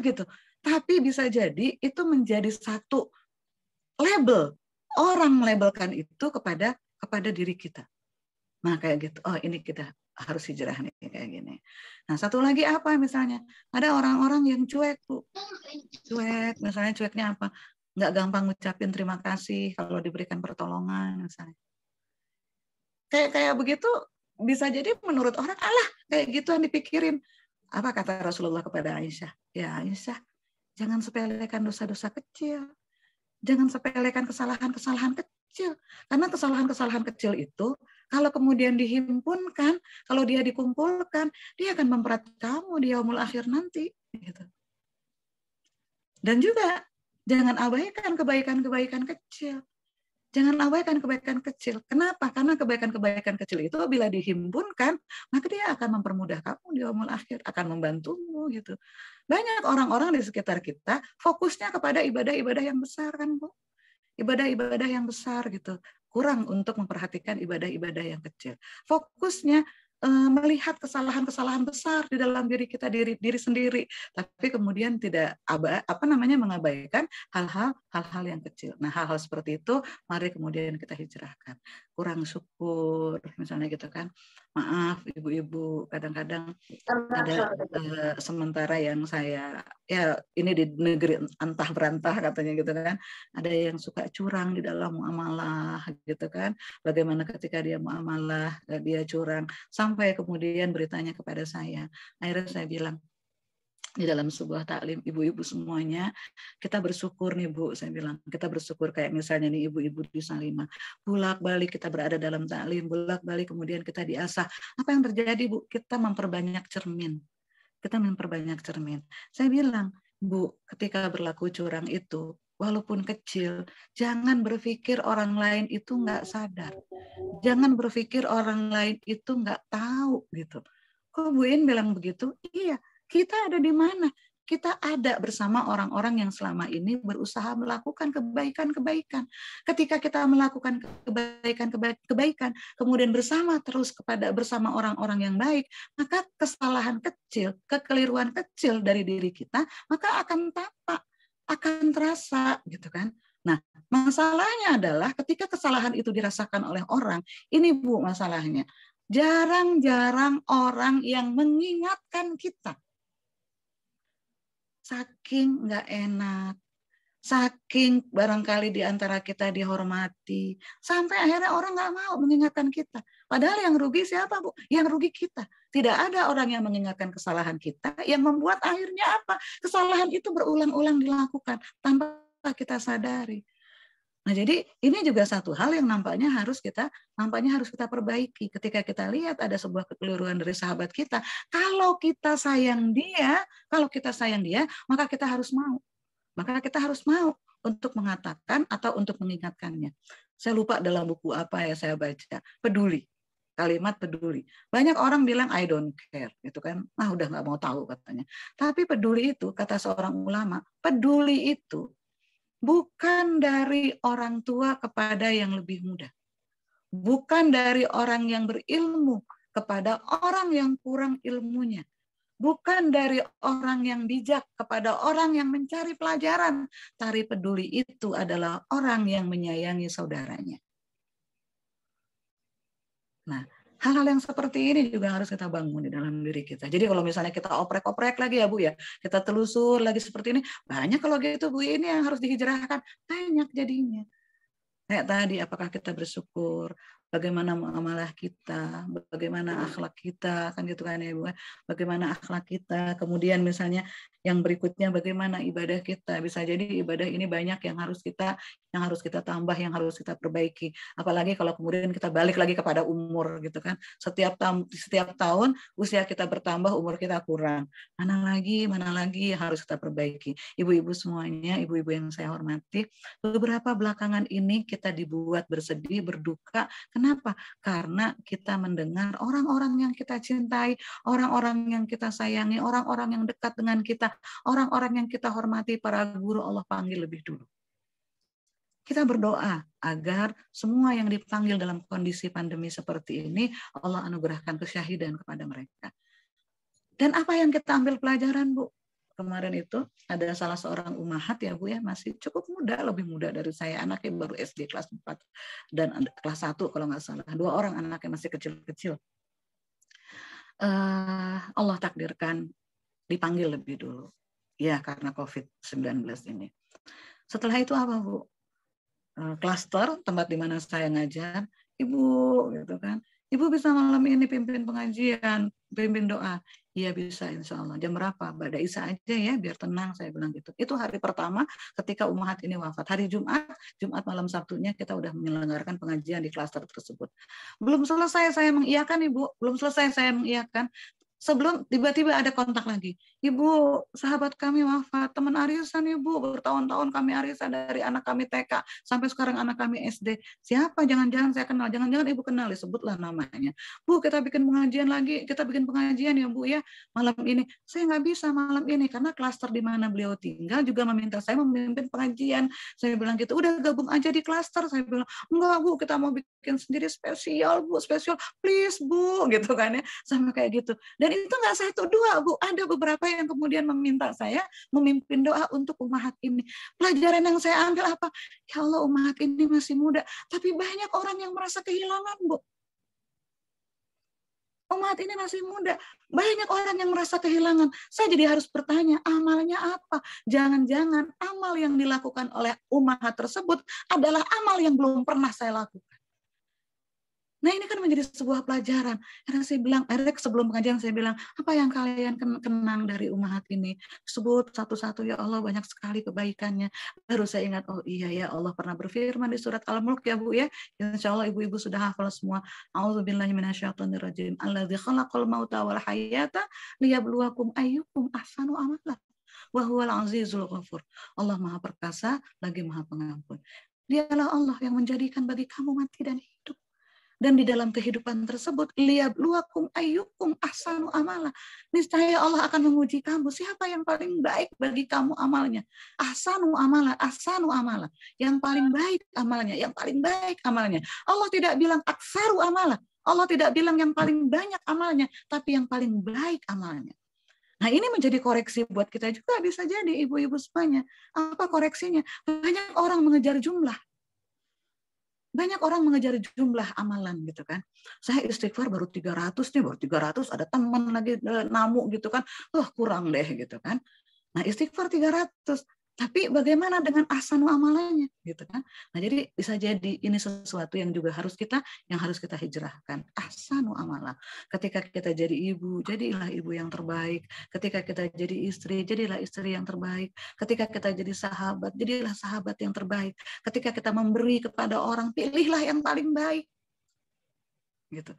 gitu. Tapi bisa jadi itu menjadi satu label. Orang melabelkan itu kepada diri kita. Nah kayak gitu. Oh ini kita harus hijrah nih kayak gini. Nah satu lagi apa misalnya? Ada orang-orang yang cuek Bu. Cuek, misalnya cueknya apa? Nggak gampang ngucapin terima kasih kalau diberikan pertolongan misalnya. Kayak begitu bisa jadi menurut orang, alah kayak gitu yang dipikirin. Apa kata Rasulullah kepada Aisyah? Ya Aisyah, jangan sepelekan dosa-dosa kecil. Jangan sepelekan kesalahan-kesalahan kecil. Karena kesalahan-kesalahan kecil itu, kalau kemudian dihimpunkan, kalau dia dikumpulkan, dia akan memperhatikan kamu di yaumul akhir nanti. Gitu. Dan juga, jangan abaikan kebaikan-kebaikan kecil. Jangan abaikan kebaikan kecil. Kenapa? Karena kebaikan-kebaikan kecil itu bila dihimpunkan, maka dia akan mempermudah kamu di yaumul akhir, akan membantumu gitu. Banyak orang-orang di sekitar kita fokusnya kepada ibadah-ibadah yang besar kan, Bu. Ibadah-ibadah yang besar gitu. Kurang untuk memperhatikan ibadah-ibadah yang kecil. Fokusnya melihat kesalahan-kesalahan besar di dalam diri kita diri sendiri, tapi kemudian tidak mengabaikan hal-hal yang kecil. Nah hal-hal seperti itu mari kemudian kita hijrahkan. Kurang syukur misalnya gitu kan, maaf ibu-ibu kadang-kadang ada sementara yang saya ya ini di negeri antah berantah katanya gitu kan, ada yang suka curang di dalam muamalah gitu kan, bagaimana ketika dia muamalah dia curang sampai kemudian beritanya kepada saya. Akhirnya saya bilang di dalam sebuah taklim, ibu-ibu semuanya, kita bersyukur nih Bu, saya bilang, kita bersyukur kayak misalnya nih ibu-ibu di Salimah, bolak-balik kita berada dalam taklim, bolak-balik kemudian kita diasah. Apa yang terjadi Bu? Kita memperbanyak cermin. Saya bilang, Bu, ketika berlaku curang itu, walaupun kecil, jangan berpikir orang lain itu nggak sadar. Jangan berpikir orang lain itu nggak tahu gitu. Kok Bu In bilang begitu? Iya, kita ada di mana? Kita ada bersama orang-orang yang selama ini berusaha melakukan kebaikan-kebaikan. Ketika kita melakukan kebaikan, kemudian bersama orang-orang yang baik, maka kesalahan kecil, kekeliruan kecil dari diri kita, maka akan tampak, akan terasa, gitu kan? Nah, masalahnya adalah ketika kesalahan itu dirasakan oleh orang, ini Bu masalahnya. Jarang-jarang orang yang mengingatkan kita. Saking nggak enak, saking barangkali di antara kita dihormati, sampai akhirnya orang nggak mau mengingatkan kita. Padahal yang rugi siapa, Bu? Yang rugi kita. Tidak ada orang yang mengingatkan kesalahan kita, yang membuat akhirnya apa? Kesalahan itu berulang-ulang dilakukan tanpa kita sadari. Nah, jadi ini juga satu hal yang nampaknya harus kita perbaiki ketika kita lihat ada sebuah kekeliruan dari sahabat kita. Kalau kita sayang dia, maka kita harus mau. Maka kita harus mau untuk mengatakan atau untuk mengingatkannya. Saya lupa dalam buku apa ya saya baca, peduli. Kalimat peduli. Banyak orang bilang I don't care, gitu kan. Udah nggak mau tahu katanya. Tapi peduli itu, kata seorang ulama, peduli itu bukan dari orang tua kepada yang lebih muda. Bukan dari orang yang berilmu kepada orang yang kurang ilmunya. Bukan dari orang yang bijak kepada orang yang mencari pelajaran. Tari peduli itu adalah orang yang menyayangi saudaranya. Nah, hal-hal yang seperti ini juga harus kita bangun di dalam diri kita. Jadi kalau misalnya kita oprek-oprek lagi ya Bu ya, kita telusur lagi seperti ini, banyak kalau gitu Bu, ini yang harus dihijrahkan, banyak jadinya. Kayak tadi, apakah kita bersyukur, bagaimana muamalah kita, bagaimana akhlak kita, kan gitu kan ya Bu, bagaimana akhlak kita, kemudian misalnya yang berikutnya bagaimana ibadah kita. Bisa jadi ibadah ini banyak yang harus kita tambah, yang harus kita perbaiki. Apalagi kalau kemudian kita balik lagi kepada umur gitu kan. Setiap tahun usia kita bertambah, umur kita kurang. Mana lagi yang harus kita perbaiki. Ibu-ibu semuanya, ibu-ibu yang saya hormati, beberapa belakangan ini kita dibuat bersedih, berduka. Kenapa? Karena kita mendengar orang-orang yang kita cintai, orang-orang yang kita sayangi, orang-orang yang dekat dengan kita, orang-orang yang kita hormati, para guru Allah panggil lebih dulu. Kita berdoa agar semua yang dipanggil dalam kondisi pandemi seperti ini, Allah anugerahkan kesyahidan kepada mereka. Dan apa yang kita ambil pelajaran, Bu? Kemarin itu ada salah seorang umahat ya Bu ya, masih cukup muda, lebih muda dari saya, anaknya baru SD kelas 4 dan kelas 1 kalau nggak salah. 2 orang anaknya masih kecil-kecil. Allah takdirkan dipanggil lebih dulu. Ya, karena COVID-19 ini. Setelah itu apa, Bu? Klaster, tempat di mana saya ngajar, Ibu gitu kan. Ibu bisa malam ini pimpin pengajian, pimpin doa. Iya bisa, insya Allah. Jam berapa? Pada Isya aja ya, biar tenang, saya bilang gitu. Itu hari pertama ketika umahat ini wafat. Hari Jumat malam Sabtunya kita udah menyelenggarakan pengajian di klaster tersebut. Belum selesai saya mengiyakan, Ibu. Belum selesai saya mengiyakan. Sebelum tiba-tiba ada kontak lagi. Ibu, sahabat kami wafat, teman arisan Ibu, bertahun-tahun kami arisan dari anak kami TK sampai sekarang anak kami SD. Siapa? Jangan-jangan saya kenal, jangan-jangan Ibu kenal, sebutlah namanya. Bu, kita bikin pengajian lagi, kita bikin pengajian ya Bu ya, malam ini. Saya nggak bisa malam ini karena klaster di mana beliau tinggal juga meminta saya memimpin pengajian. Saya bilang gitu, udah gabung aja di klaster. Saya bilang, enggak Bu, kita mau bikin sendiri spesial Bu, spesial, please Bu, gitu kan ya, sama kayak gitu. Dan itu nggak 1, 2 Bu, ada beberapa yang kemudian meminta saya memimpin doa untuk umahat ini. Pelajaran yang saya ambil apa? Ya Allah, umahat ini masih muda, tapi banyak orang yang merasa kehilangan Bu. Umat ini masih muda, banyak orang yang merasa kehilangan. Saya jadi harus bertanya, amalnya apa? Jangan-jangan amal yang dilakukan oleh umahat tersebut adalah amal yang belum pernah saya lakukan. Nah ini kan menjadi sebuah pelajaran. Karena saya bilang, sebelum pengajian saya bilang, apa yang kalian kenang dari umahat ini? Sebut satu-satu, ya Allah banyak sekali kebaikannya. Baru saya ingat, oh iya ya Allah pernah berfirman di surat Al-Mulk ya Bu ya. Insya Allah ibu-ibu sudah hafal semua. A'udzubillahi minasyaitonirrajim. Alladzi khalaqal mauta wal hayata liyabluwakum ayyukum ahsanu amala. Wa huwal azizul ghafur. Allah Maha Perkasa lagi Maha Pengampun. Dialah Allah yang menjadikan bagi kamu mati dan hidup. Dan di dalam kehidupan tersebut, liyabluwakum ayyukum ahsanu amala. Niscaya Allah akan menguji kamu. Siapa yang paling baik bagi kamu amalnya? Ahsanu amala, ahsanu amala. Yang paling baik amalnya, yang paling baik amalnya. Allah tidak bilang aksaru amala. Allah tidak bilang yang paling banyak amalnya, tapi yang paling baik amalnya. Nah, ini menjadi koreksi buat kita juga, bisa jadi ibu-ibu semuanya. Apa koreksinya? Banyak orang mengejar jumlah. Banyak orang mengejar jumlah amalan gitu kan. Saya istighfar baru 300 nih, baru 300, ada teman lagi namu gitu kan. Kurang deh gitu kan. Nah, istighfar 300. Tapi bagaimana dengan ahsanu amalannya gitu kan? Nah, jadi bisa jadi ini sesuatu yang juga harus kita hijrahkan. Ahsanu amalah. Ketika kita jadi ibu, jadilah ibu yang terbaik. Ketika kita jadi istri, jadilah istri yang terbaik. Ketika kita jadi sahabat, jadilah sahabat yang terbaik. Ketika kita memberi kepada orang, pilihlah yang paling baik. Gitu.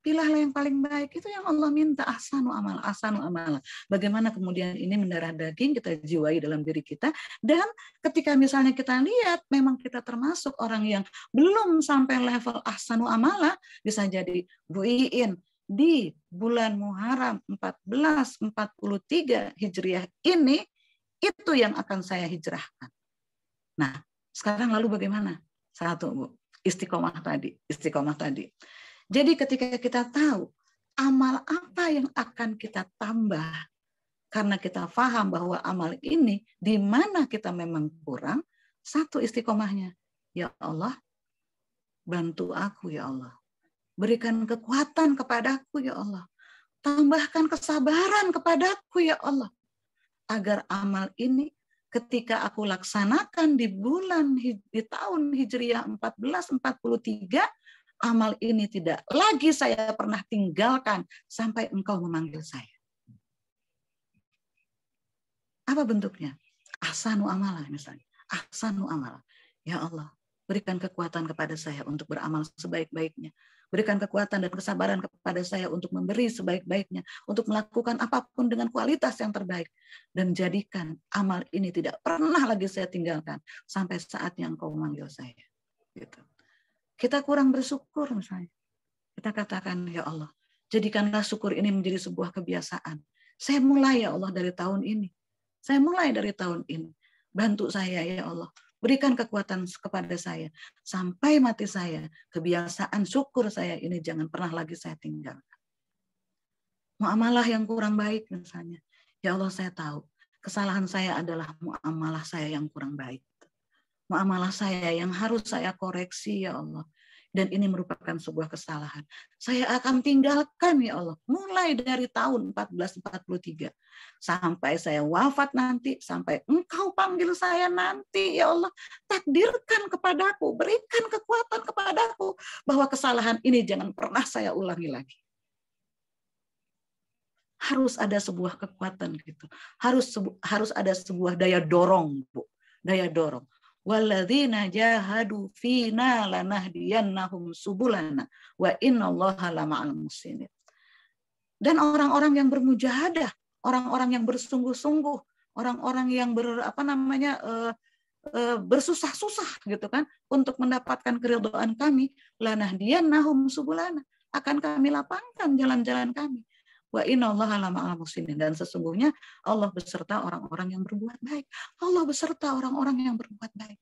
Pilihlah yang paling baik, itu yang Allah minta, ahsanu amal, ahsanu amal. Bagaimana kemudian ini mendarah daging kita jiwai dalam diri kita, dan ketika misalnya kita lihat memang kita termasuk orang yang belum sampai level ahsanu amala, bisa jadi Bu Iin di bulan Muharram 1443 Hijriah ini, itu yang akan saya hijrahkan. Nah, sekarang lalu bagaimana? Satu, Bu, istiqomah tadi. Jadi ketika kita tahu amal apa yang akan kita tambah, karena kita paham bahwa amal ini di mana kita memang kurang, satu istiqomahnya, ya Allah, bantu aku ya Allah. Berikan kekuatan kepadaku ya Allah. Tambahkan kesabaran kepadaku ya Allah. Agar amal ini ketika aku laksanakan di tahun Hijriah 1443, amal ini tidak lagi saya pernah tinggalkan sampai engkau memanggil saya. Apa bentuknya? Ahsanu amalah misalnya. Ahsanu amalah. Ya Allah, berikan kekuatan kepada saya untuk beramal sebaik-baiknya. Berikan kekuatan dan kesabaran kepada saya untuk memberi sebaik-baiknya. Untuk melakukan apapun dengan kualitas yang terbaik. Dan jadikan amal ini tidak pernah lagi saya tinggalkan sampai saatnya engkau memanggil saya. Gitu. Kita kurang bersyukur misalnya. Kita katakan, ya Allah, jadikanlah syukur ini menjadi sebuah kebiasaan. Saya mulai ya Allah dari tahun ini. Bantu saya ya Allah. Berikan kekuatan kepada saya. Sampai mati saya, kebiasaan syukur saya ini jangan pernah lagi saya tinggalkan. Muamalah yang kurang baik misalnya. Ya Allah, saya tahu kesalahan saya adalah muamalah saya yang kurang baik. Muamalah saya yang harus saya koreksi ya Allah. Dan ini merupakan sebuah kesalahan. Saya akan tinggalkan ya Allah. Mulai dari tahun 1443. Sampai saya wafat nanti. Sampai engkau panggil saya nanti ya Allah. Takdirkan kepadaku. Berikan kekuatan kepadaku. Bahwa kesalahan ini jangan pernah saya ulangi lagi. Harus ada sebuah kekuatan gitu. Harus ada sebuah daya dorong, Bu. Daya dorong. Walladzina jahadu fina lanahdiyannahum subulana wa innallaha lama'al muhsinin. Dan orang-orang yang bermujahadah, orang-orang yang bersungguh-sungguh, orang-orang yang bersusah-susah gitu kan untuk mendapatkan keridhaan kami, lanahdiyannahum subulana, akan kami lapangkan jalan-jalan kami. Wa innallaha lama'al muhsinin, dan sesungguhnya Allah beserta orang-orang yang berbuat baik. Allah beserta orang-orang yang berbuat baik.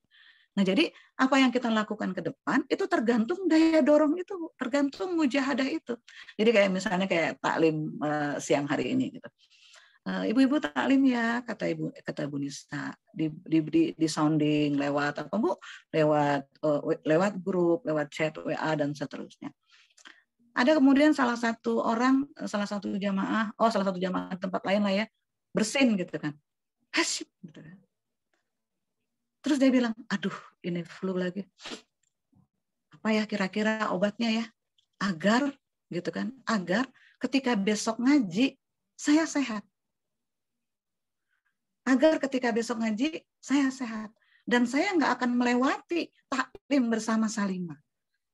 Nah, jadi apa yang kita lakukan ke depan itu tergantung daya dorong itu, tergantung mujahadah itu. Jadi kayak misalnya kayak taklim siang hari ini gitu. Ibu-ibu taklim ya, kata Bu Nisa, di sounding lewat apa Bu? Lewat grup, lewat chat WA dan seterusnya. Ada kemudian salah satu jamaah tempat lain lah ya, bersin gitu kan. Hasyip gitu kan. Terus dia bilang, aduh ini flu lagi. Apa ya kira-kira obatnya ya? Agar gitu kan, agar ketika besok ngaji saya sehat. Agar ketika besok ngaji saya sehat. Dan saya nggak akan melewati taklim bersama Salimah.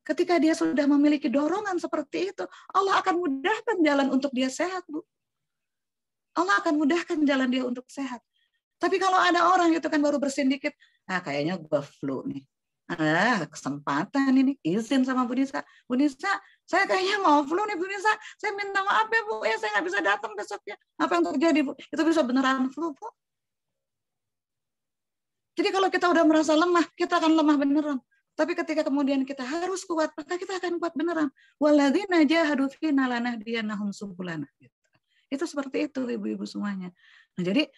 Ketika dia sudah memiliki dorongan seperti itu, Allah akan mudahkan jalan untuk dia sehat, Bu. Allah akan mudahkan jalan dia untuk sehat. Tapi kalau ada orang itu kan baru bersin dikit, kayaknya gue flu nih. Kesempatan ini, izin sama Bu Nisa. Bu Nisa, saya kayaknya mau flu nih Bu Nisa. Saya minta maaf ya Bu, ya saya nggak bisa datang besoknya. Apa yang terjadi Bu? Itu bisa beneran flu Bu. Jadi kalau kita udah merasa lemah, kita akan lemah beneran. Tapi ketika kemudian kita harus kuat, maka kita akan kuat beneran. Walladzina jahadu fina lanahdiyannahum subulana. Itu seperti itu ibu-ibu semuanya. Nah, jadi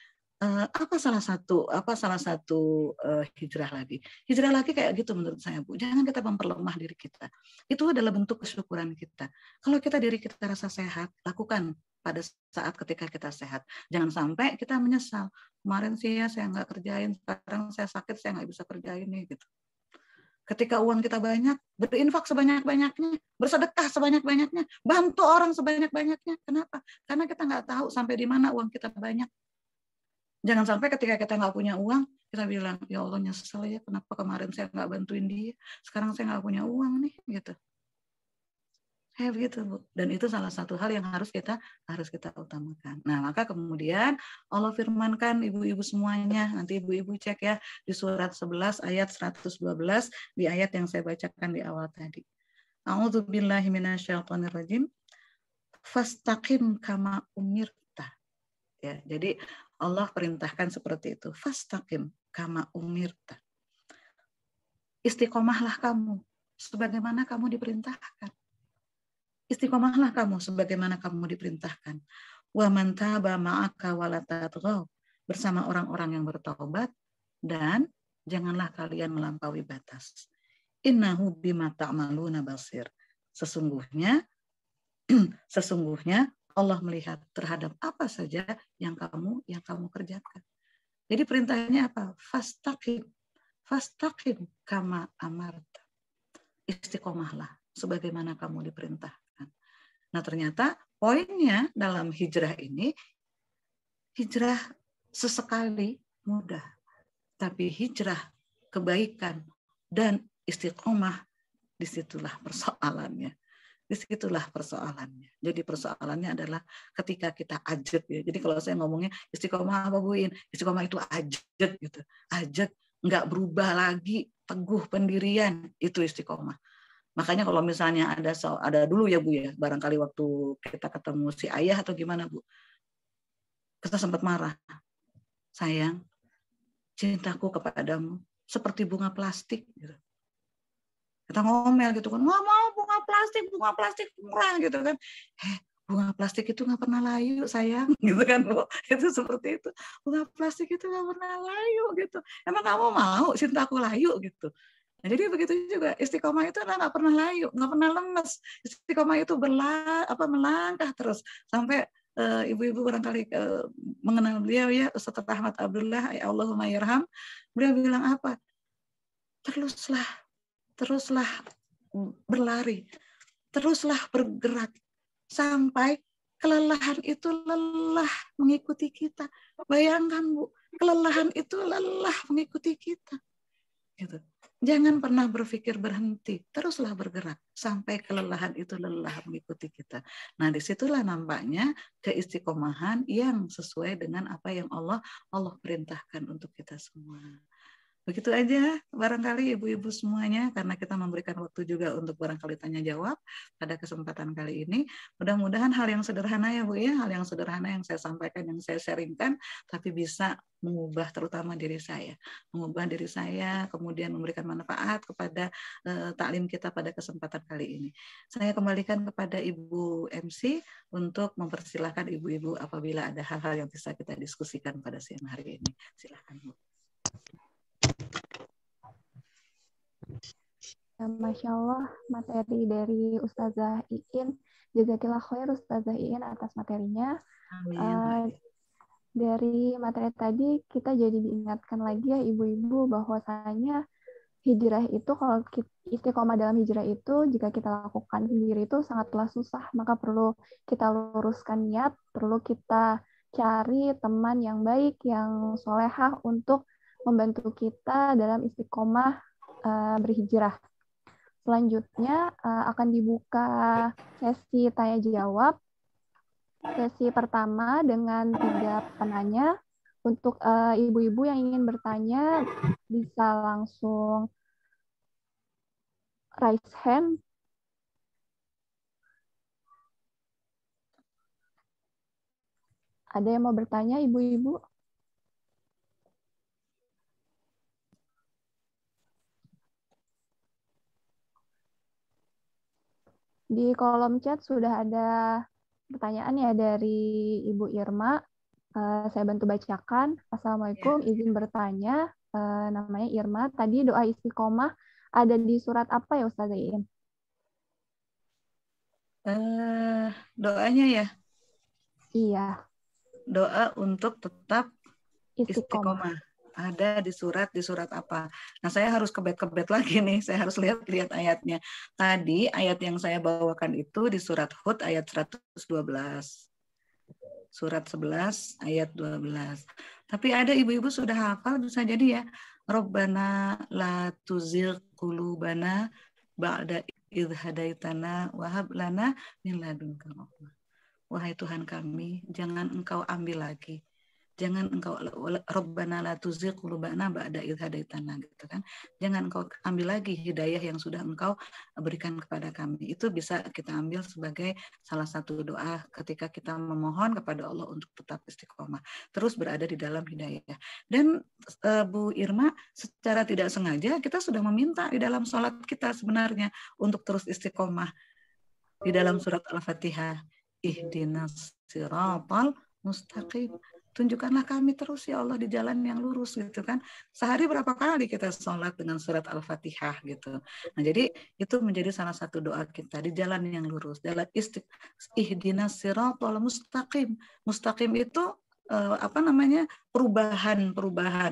apa salah satu hijrah lagi? Hijrah lagi kayak gitu menurut saya, Bu. Jangan kita memperlemah diri kita. Itu adalah bentuk kesyukuran kita. Kalau diri kita rasa sehat, lakukan pada saat ketika kita sehat. Jangan sampai kita menyesal. Kemarin sih ya saya nggak kerjain, sekarang saya sakit, saya nggak bisa kerjain nih gitu. Ketika uang kita banyak, berinfak sebanyak-banyaknya, bersedekah sebanyak-banyaknya, bantu orang sebanyak-banyaknya. Kenapa? Karena kita nggak tahu sampai di mana uang kita banyak. Jangan sampai ketika kita nggak punya uang, kita bilang, ya Allah nyesel ya, kenapa kemarin saya nggak bantuin dia, sekarang saya nggak punya uang nih, gitu. Kayak begitu, Bu. Dan itu salah satu hal yang harus kita utamakan. Nah, maka kemudian Allah firmankan ibu-ibu semuanya, nanti ibu-ibu cek ya di surat 11 ayat 112 di ayat yang saya bacakan di awal tadi. A'udzubillahi minasyaitonirrajim. Fastaqim kama umirta. Ya, jadi Allah perintahkan seperti itu. Fastaqim kama umirta. Istiqomahlah kamu sebagaimana kamu diperintahkan. Istiqomahlah kamu sebagaimana kamu diperintahkan. Wa man taba ma'aka wa la tatghaw, bersama orang-orang yang bertaubat, dan janganlah kalian melampaui batas. Innahu bima ta'maluna basir. Sesungguhnya Allah melihat terhadap apa saja yang kamu kerjakan. Jadi perintahnya apa? Fastaqim kama amarta. Istiqomahlah sebagaimana kamu diperintahkan. Nah, ternyata poinnya dalam hijrah ini, hijrah sesekali mudah, tapi hijrah kebaikan dan istiqomah, disitulah persoalannya. Jadi persoalannya adalah ketika kita ajak ya. Jadi kalau saya ngomongnya istiqomah apa Bu In? Istiqomah itu ajak gitu. Ajak, nggak berubah lagi, teguh pendirian, itu istiqomah. Makanya kalau misalnya ada dulu ya Bu ya, barangkali waktu kita ketemu si ayah atau gimana Bu, kita sempat marah. Sayang, cintaku kepadamu seperti bunga plastik gitu. Kita ngomel gitu kan, nggak mau bunga plastik murah gitu kan. Bunga plastik itu nggak pernah layu sayang, gitu kan Bu. Itu seperti itu. Bunga plastik itu nggak pernah layu gitu. Emang kamu mau cintaku layu gitu? Nah, jadi begitu juga istiqomah itu nggak pernah layu, nggak pernah lemes. Istiqomah itu melangkah terus sampai ibu-ibu barangkali mengenal beliau ya, Ustaz Ahmad Abdullah, ya Allahumma yarham. Beliau bilang apa? Teruslah berlari, teruslah bergerak sampai kelelahan itu lelah mengikuti kita. Bayangkan Bu, kelelahan itu lelah mengikuti kita. Gitu. Jangan pernah berpikir berhenti, teruslah bergerak sampai kelelahan itu lelah mengikuti kita. Nah, disitulah nampaknya keistiqomahan yang sesuai dengan apa yang Allah perintahkan untuk kita semua. Begitu aja barangkali ibu-ibu semuanya, karena kita memberikan waktu juga untuk barangkali tanya jawab pada kesempatan kali ini. Mudah-mudahan hal yang sederhana ya Bu ya, hal yang sederhana yang saya sampaikan, yang saya sharingkan, tapi bisa mengubah terutama diri saya. Mengubah diri saya, kemudian memberikan manfaat kepada taklim kita pada kesempatan kali ini. Saya kembalikan kepada Ibu MC untuk mempersilahkan ibu-ibu apabila ada hal-hal yang bisa kita diskusikan pada siang hari ini. Silakan Bu. Masya Allah, materi dari Ustazah Iin. Jazakillah khair Ustazah Iin atas materinya. Dari materi tadi kita jadi diingatkan lagi ya ibu-ibu bahwasanya hijrah itu, kalau istiqomah dalam hijrah itu jika kita lakukan sendiri itu sangatlah susah, maka perlu kita luruskan niat, perlu kita cari teman yang baik, yang solehah untuk membantu kita dalam istiqomah berhijrah. Selanjutnya akan dibuka sesi tanya jawab. Sesi pertama dengan 3 penanya. Untuk ibu-ibu yang ingin bertanya bisa langsung raise hand. Ada yang mau bertanya ibu-ibu? Di kolom chat sudah ada pertanyaan ya dari Ibu Irma. Saya bantu bacakan. Assalamualaikum, izin bertanya. Namanya Irma. Tadi doa istiqomah ada di surat apa ya Ustazah Iin? Doanya ya, Iya, doa untuk tetap istiqomah. istiqomah. Ada di surat apa? Nah, saya harus kebet-kebet lagi nih. Saya harus lihat ayatnya. Tadi ayat yang saya bawakan itu di surat Hud ayat 112. Surat 11 ayat 12. Tapi ada ibu-ibu sudah hafal, bisa jadi ya. Rabbana la tuzigh qulubana ba'da idh hadaitana wa hab lana min ladunka rahmah. Wahai Tuhan kami, jangan Engkau ambil lagi. Jangan Engkau Rabbana la tuzigh qulubana ba'da idh hadaitana gitu kan. Jangan Engkau ambil lagi hidayah yang sudah Engkau berikan kepada kami. Itu bisa kita ambil sebagai salah satu doa ketika kita memohon kepada Allah untuk tetap istiqomah, terus berada di dalam hidayah. Dan Bu Irma, secara tidak sengaja kita sudah meminta di dalam sholat kita sebenarnya untuk terus istiqomah di dalam surat Al-Fatihah. Ihdinas siratal mustaqim. Tunjukkanlah kami terus ya Allah di jalan yang lurus gitu kan. Sehari berapa kali kita sholat dengan surat Al-Fatihah gitu. Nah, jadi itu menjadi salah satu doa kita di jalan yang lurus. Dalam ihdinas siratal mustaqim. Mustaqim itu perubahan.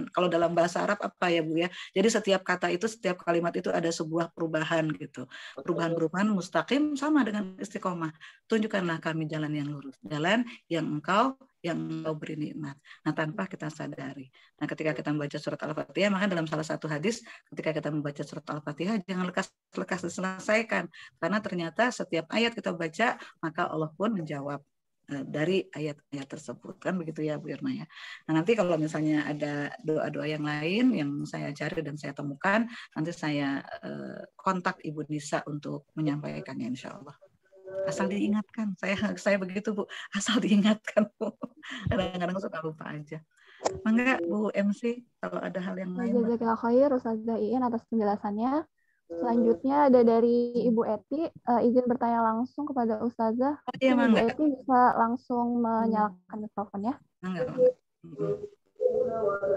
Kalau dalam bahasa Arab apa ya Bu ya? Jadi setiap kata itu, setiap kalimat itu ada sebuah perubahan gitu. Perubahan mustaqim sama dengan istiqomah. Tunjukkanlah kami jalan yang lurus, jalan yang Engkau beri nikmat. Nah, tanpa kita sadari. Nah, ketika kita membaca surat Al-Fatihah, maka dalam salah satu hadis, ketika kita membaca surat Al-Fatihah, jangan lekas diselesaikan. Karena ternyata setiap ayat kita baca, maka Allah pun menjawab dari ayat-ayat tersebut. Kan begitu ya Bu Irma ya. Nah, nanti kalau misalnya ada doa-doa yang lain yang saya cari dan saya temukan, nanti saya kontak Ibu Nisa untuk menyampaikannya insya Allah. Asal diingatkan, saya begitu Bu, asal diingatkan Bu. Kadang-kadang suka lupa aja. Mangga Bu MC, kalau ada hal yang lain. Jazakallahu khair Ustazah Iin atas penjelasannya. Selanjutnya ada dari Ibu Eti, izin bertanya langsung kepada Ustazah. Iya, Ibu Eti bisa langsung menyalakan mikrofonnya.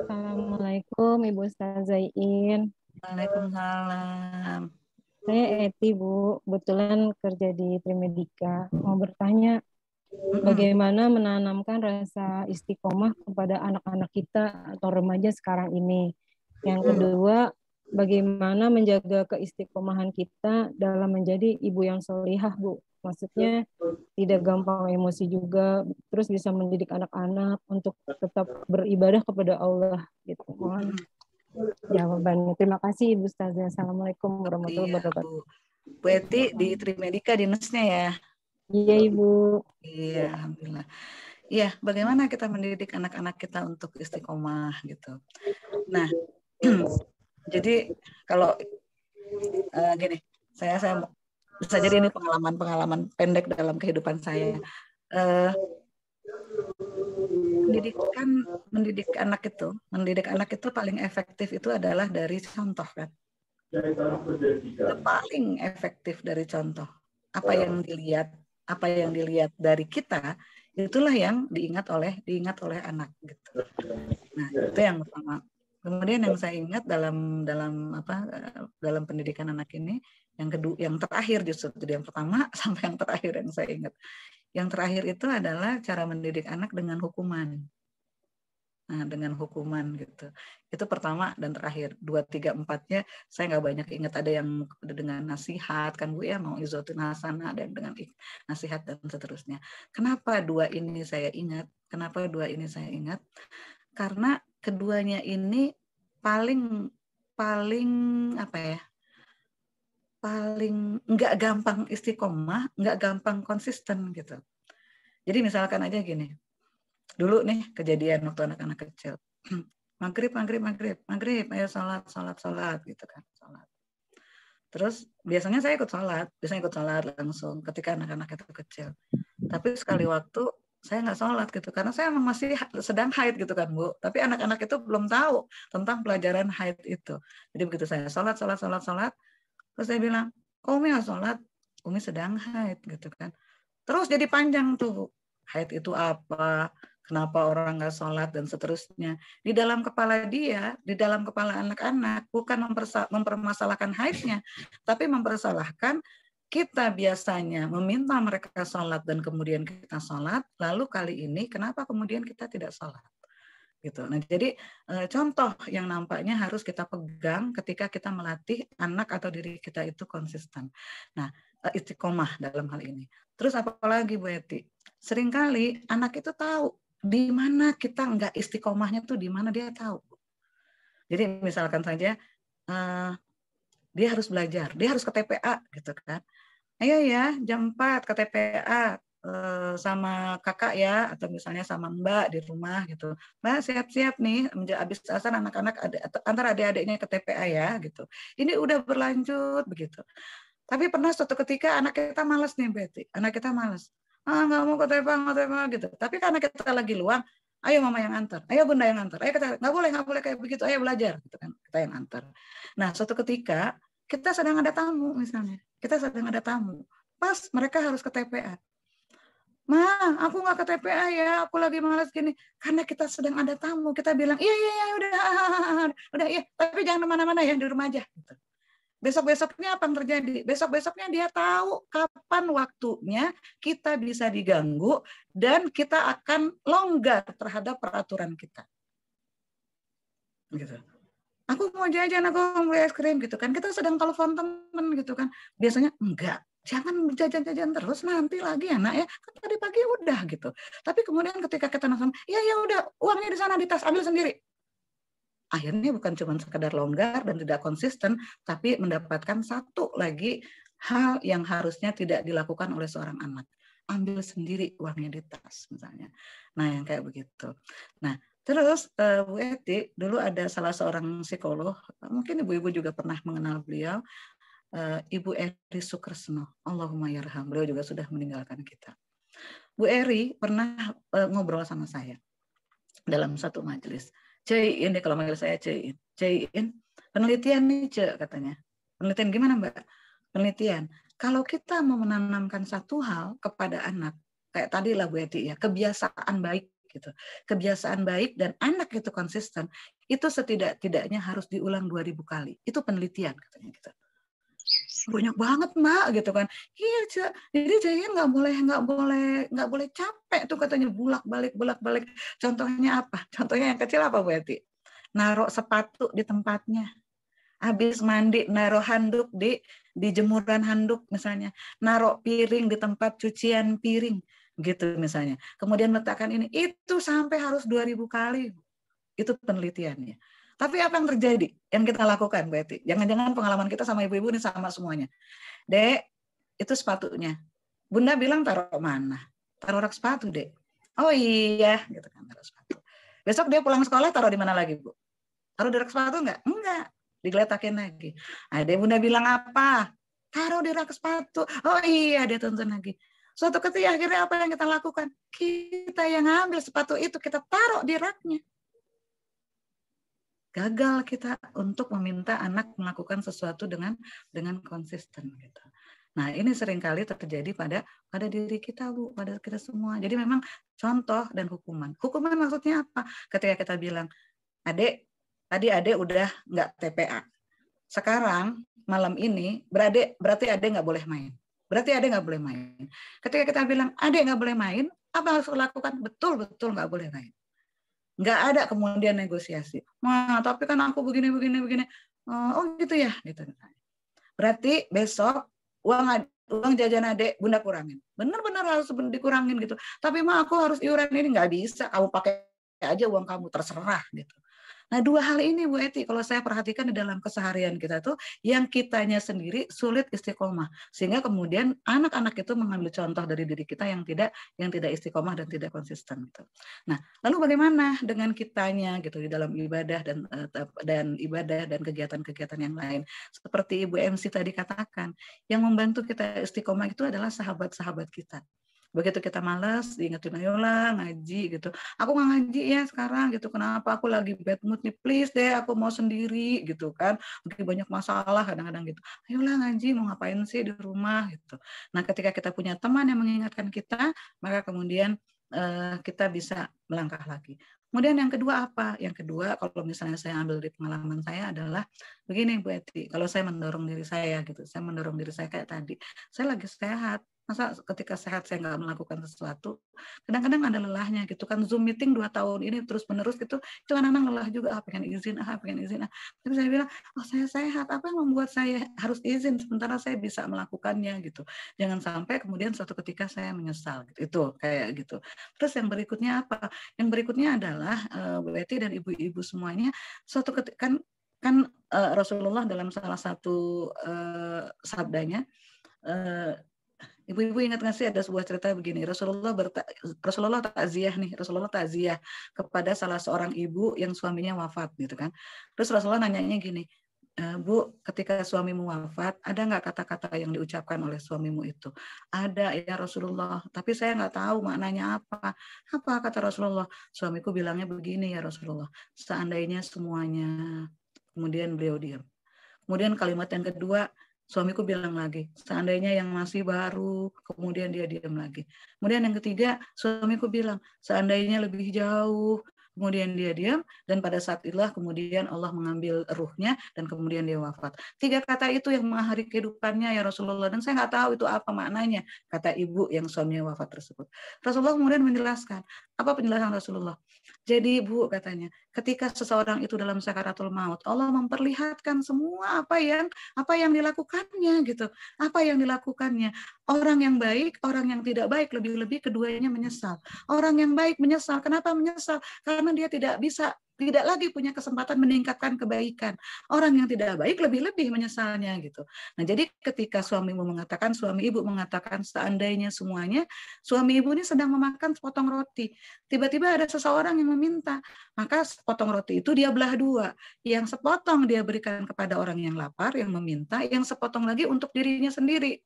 Assalamualaikum Ibu Ustazah Iin. Waalaikumsalam. Saya Eti Bu, kebetulan kerja di Trimedika. Mau bertanya, bagaimana menanamkan rasa istiqomah kepada anak-anak kita atau remaja sekarang ini? Yang kedua, bagaimana menjaga keistiqomahan kita dalam menjadi ibu yang solihah Bu? Maksudnya tidak gampang emosi juga, terus bisa mendidik anak-anak untuk tetap beribadah kepada Allah gitu. Mohon jawabannya. Terima kasih Ibu Ustazah. Assalamualaikum warahmatullahi wabarakatuh. Bu Eti di Trimedika dinasnya ya? Iya Ibu. Iya, alhamdulillah. Iya, bagaimana kita mendidik anak-anak kita untuk istiqomah gitu. Nah, jadi kalau gini, saya bisa jadi ini pengalaman pendek dalam kehidupan saya. Mendidik anak itu paling efektif itu adalah dari contoh kan. Itu paling efektif dari contoh. Apa yang dilihat dari kita, itulah yang diingat oleh anak gitu. Nah, itu yang pertama. Kemudian yang saya ingat dalam pendidikan anak ini, yang terakhir justru, jadi yang pertama sampai yang terakhir yang saya ingat. Yang terakhir itu adalah cara mendidik anak dengan hukuman. Nah, dengan hukuman gitu. Itu pertama dan terakhir. 2, 3, 4-nya saya nggak banyak ingat. Ada yang dengan nasihat kan Bu ya, mau izotun hasanah, ada yang dengan nasihat dan seterusnya. Kenapa dua ini saya ingat? Karena keduanya ini paling nggak gampang istiqomah, nggak gampang konsisten gitu. Jadi misalkan aja gini. Dulu nih kejadian waktu anak-anak kecil. Maghrib, ayo sholat gitu kan, sholat. Terus biasanya saya ikut sholat langsung ketika anak-anak itu kecil. Tapi sekali waktu saya nggak sholat gitu, karena saya memang masih sedang haid gitu kan Bu. Tapi anak-anak itu belum tahu tentang pelajaran haid itu. Jadi begitu saya sholat, terus saya bilang, kok Umi nggak sholat? Umi sedang haid gitu kan. Terus jadi panjang tuh, haid itu apa, kenapa orang nggak sholat, dan seterusnya. Di dalam kepala dia, di dalam kepala anak-anak, bukan mempermasalahkan haidnya, tapi mempermasalahkan kita biasanya meminta mereka sholat dan kemudian kita sholat, lalu kali ini kenapa kemudian kita tidak sholat? Gitu. Nah, jadi contoh yang nampaknya harus kita pegang ketika kita melatih anak atau diri kita itu konsisten. Nah, istiqomah dalam hal ini. Terus apalagi Bu Eti? Seringkali anak itu tahu di mana kita nggak istiqomahnya tuh, di mana dia tahu. Jadi misalkan saja dia harus belajar, dia harus ke TPA gitu kan. Ayo ya jam 4 ke TPA sama kakak ya, atau misalnya sama Mbak di rumah gitu. Mbak siap-siap nih, habis asar anak-anak antara adik-adiknya ke TPA ya gitu. Ini udah berlanjut begitu. Tapi pernah suatu ketika anak kita malas nih Betty, anak kita malas. Nggak mau ke TPA gitu. Tapi karena kita lagi luang, ayo mama yang antar, ayo bunda yang antar, ayo kita nggak boleh kayak begitu, ayo belajar gitu kan, kita yang antar. Nah suatu ketika kita sedang ada tamu misalnya, pas mereka harus ke TPA. Ma, aku nggak ke TPA ya, aku lagi malas gini. Karena kita sedang ada tamu, kita bilang iya udah iya, tapi jangan kemana-mana ya, di rumah aja. Gitu. Besok-besoknya apa yang terjadi? Besok-besoknya dia tahu kapan waktunya kita bisa diganggu dan kita akan longgar terhadap peraturan kita. Gitu. Aku mau jajan, aku mau beli es krim gitu kan. Kita sedang telepon teman gitu kan. Biasanya enggak, jangan jajan-jajan terus, nanti lagi ya nak ya. Kan tadi pagi udah gitu. Tapi kemudian ketika kita nonton, ya udah, uangnya di sana di tas, ambil sendiri. Akhirnya bukan cuma sekedar longgar dan tidak konsisten, tapi mendapatkan satu lagi hal yang harusnya tidak dilakukan oleh seorang anak. Ambil sendiri uangnya di tas misalnya. Nah yang kayak begitu. Nah terus Bu Eti, dulu ada salah seorang psikolog, mungkin ibu-ibu juga pernah mengenal beliau, Ibu Eri Sukresno, Allahumma yarham, beliau juga sudah meninggalkan kita. Bu Eri pernah ngobrol sama saya dalam satu majelis. Cein deh kalau manggil saya Cein. Penelitian nih Ce katanya. Penelitian gimana Mbak? Penelitian. Kalau kita mau menanamkan satu hal kepada anak, kayak tadi lah Bu Eti ya, kebiasaan baik gitu. Kebiasaan baik dan anak itu konsisten, itu setidak-tidaknya harus diulang 2000 kali. Itu penelitian katanya gitu. Banyak banget Mbak gitu kan. Iya Cak. Jadi Jayan nggak boleh capek tuh katanya bolak balik. Contohnya apa? Contohnya yang kecil apa Bu Eti? Naruh sepatu di tempatnya. Habis mandi naruh handuk di jemuran handuk misalnya. Naruh piring di tempat cucian piring gitu misalnya. Kemudian letakkan ini, itu sampai harus 2000 kali. Itu penelitiannya. Tapi apa yang terjadi? Yang kita lakukan, Betty? Jangan-jangan pengalaman kita sama ibu-ibu ini sama semuanya. Dek, itu sepatunya. Bunda bilang taruh mana? Taruh rak sepatu, Dek. Oh iya, gitu kan, taruh sepatu. Besok dia pulang sekolah taruh di mana lagi, Bu? Taruh di rak sepatu enggak? Enggak. Digeletakin lagi. Dek, Bunda bilang apa? Taruh di rak sepatu. Oh iya, dia tuntun lagi. Suatu ketika akhirnya apa yang kita lakukan? Kita yang ambil sepatu itu, kita taruh di raknya. Gagal kita untuk meminta anak melakukan sesuatu dengan konsisten gitu. Nah, ini seringkali terjadi pada diri kita, Bu, pada kita semua. Jadi memang contoh dan hukuman. Hukuman maksudnya apa? Ketika kita bilang, Adek, tadi Adek udah nggak TPA. Sekarang malam ini berarti Adek nggak boleh main. Berarti Adek nggak boleh main. Ketika kita bilang Adek nggak boleh main, apa harus lakukan? Betul nggak boleh main. Nggak ada kemudian negosiasi. Nah, tapi kan aku begini. Oh gitu ya, gitu. Berarti besok uang jajan Adek Bunda kurangin. Benar-benar harus dikurangin gitu. Tapi aku harus iuran ini, nggak bisa. Kamu pakai aja uang kamu, terserah gitu. Nah, dua hal ini Bu Eti kalau saya perhatikan di dalam keseharian kita tuh yang kitanya sendiri sulit istiqomah, sehingga kemudian anak-anak itu mengambil contoh dari diri kita yang tidak istiqomah dan tidak konsisten gitu. Nah, lalu bagaimana dengan kitanya gitu di dalam ibadah dan kegiatan-kegiatan yang lain? Seperti Ibu MC tadi katakan, yang membantu kita istiqomah itu adalah sahabat-sahabat kita. Begitu kita malas, diingetin, ayolah ngaji gitu. Aku nggak ngaji ya sekarang gitu. Kenapa? Aku lagi bad mood nih. Please deh, aku mau sendiri gitu kan. Lagi banyak masalah kadang-kadang gitu. Ayolah ngaji, mau ngapain sih di rumah gitu. Nah, ketika kita punya teman yang mengingatkan kita, maka kemudian kita bisa melangkah lagi. Kemudian yang kedua apa? Yang kedua, kalau misalnya saya ambil dari pengalaman saya adalah begini Bu Eti, kalau saya mendorong diri saya gitu, saya mendorong diri saya kayak tadi, saya lagi sehat, masa ketika sehat saya nggak melakukan sesuatu, kadang-kadang ada lelahnya gitu kan, Zoom meeting 2 tahun ini terus-menerus gitu, itu anak-anak lelah juga, pengen izin, tapi saya bilang, oh saya sehat, apa yang membuat saya harus izin, sementara saya bisa melakukannya gitu, jangan sampai kemudian suatu ketika saya menyesal, gitu. Itu kayak gitu. Terus yang berikutnya apa? Yang berikutnya adalah Bu Eti dan ibu-ibu semuanya, suatu ketika kan Rasulullah dalam salah satu sabdanya, ibu-ibu ingat nggak sih ada sebuah cerita begini, Rasulullah takziah kepada salah seorang ibu yang suaminya wafat gitu kan. Terus Rasulullah nanyanya gini, Bu, ketika suamimu wafat, ada nggak kata-kata yang diucapkan oleh suamimu itu? Ada ya Rasulullah, tapi saya nggak tahu maknanya apa. Apa kata Rasulullah? Suamiku bilangnya begini ya Rasulullah, seandainya semuanya. Kemudian beliau diam. Kemudian kalimat yang kedua, suamiku bilang lagi, seandainya yang masih baru, kemudian dia diam lagi. Kemudian yang ketiga, suamiku bilang, seandainya lebih jauh, kemudian dia diam, dan pada saat itulah kemudian Allah mengambil ruhnya, dan kemudian dia wafat. 3 kata itu yang mengakhiri kehidupannya ya Rasulullah, dan saya nggak tahu itu apa maknanya, kata ibu yang suaminya wafat tersebut. Rasulullah kemudian menjelaskan, apa penjelasan Rasulullah? Jadi Bu katanya, ketika seseorang itu dalam sakaratul maut, Allah memperlihatkan semua apa yang dilakukannya gitu, apa yang dilakukannya. Orang yang baik, orang yang tidak baik, lebih-lebih keduanya menyesal. Orang yang baik menyesal, kenapa menyesal? Karena dia tidak lagi punya kesempatan meningkatkan kebaikan. Orang yang tidak baik lebih-lebih menyesalnya gitu. Nah, jadi ketika suami ibu mengatakan seandainya semuanya, suami ibu ini sedang memakan sepotong roti. Tiba-tiba ada seseorang yang meminta, maka sepotong roti itu dia belah 2. Yang sepotong dia berikan kepada orang yang lapar, yang meminta, yang sepotong lagi untuk dirinya sendiri.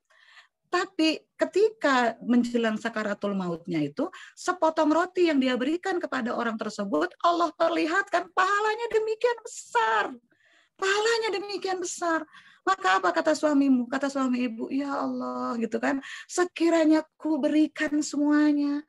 Tapi ketika menjelang sakaratul mautnya itu, sepotong roti yang dia berikan kepada orang tersebut, Allah perlihatkan pahalanya demikian besar. Pahalanya demikian besar. Maka apa kata suamimu? Kata suami ibu, ya Allah gitu kan, sekiranya ku berikan semuanya.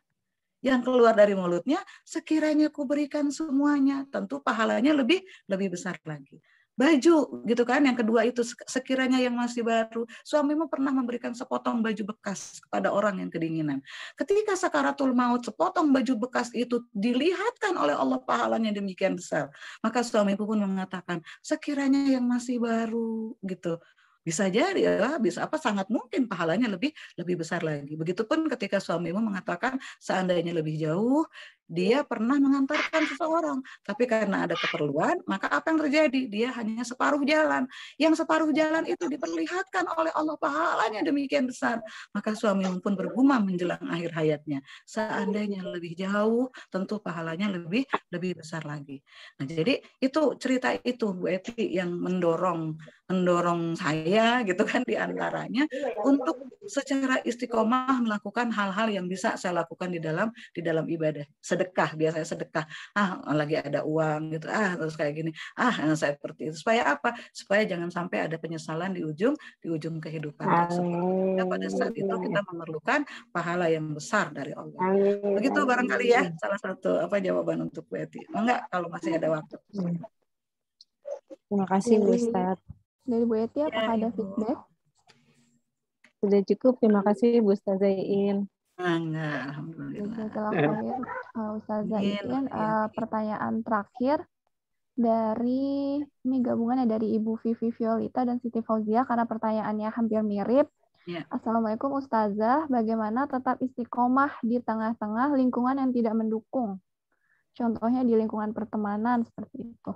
Yang keluar dari mulutnya, sekiranya ku berikan semuanya, tentu pahalanya lebih besar lagi. Baju gitu kan, yang kedua itu sekiranya yang masih baru, suamimu pernah memberikan sepotong baju bekas kepada orang yang kedinginan. Ketika sakaratul maut, sepotong baju bekas itu dilihatkan oleh Allah pahalanya demikian besar, maka suamimu pun mengatakan sekiranya yang masih baru gitu. Bisa jadi ya, sangat mungkin pahalanya lebih besar lagi. Begitupun ketika suamimu mengatakan seandainya lebih jauh, dia pernah mengantarkan seseorang, tapi karena ada keperluan, maka apa yang terjadi? Dia hanya separuh jalan. Yang separuh jalan itu diperlihatkan oleh Allah pahalanya demikian besar. Maka suamimu pun bergumam menjelang akhir hayatnya, seandainya lebih jauh, tentu pahalanya lebih besar lagi. Nah, jadi itu cerita itu Bu Eti yang mendorong saya gitu kan diantaranya untuk secara istiqomah melakukan hal-hal yang bisa saya lakukan di dalam ibadah. Sedekah, biasanya sedekah, lagi ada uang gitu, terus kayak gini, saya seperti itu. Supaya apa? Supaya jangan sampai ada penyesalan di ujung kehidupan tersebut. Ya, pada saat itu kita memerlukan pahala yang besar dari Allah. Begitu barangkali ya salah satu jawaban untuk Bu Eti. Enggak, kalau masih ada waktu. Terima kasih Bu Ustadz. Dari Bu Eti, apakah ada feedback? Sudah cukup, terima kasih Bu Ustazah Iin. Enggak, alhamdulillah. Ustazah Iin, pertanyaan terakhir dari ini gabungannya dari Ibu Vivi Violita dan Siti Fauzia karena pertanyaannya hampir mirip. Ya. Assalamualaikum Ustazah, bagaimana tetap istiqomah di tengah-tengah lingkungan yang tidak mendukung? Contohnya di lingkungan pertemanan seperti itu.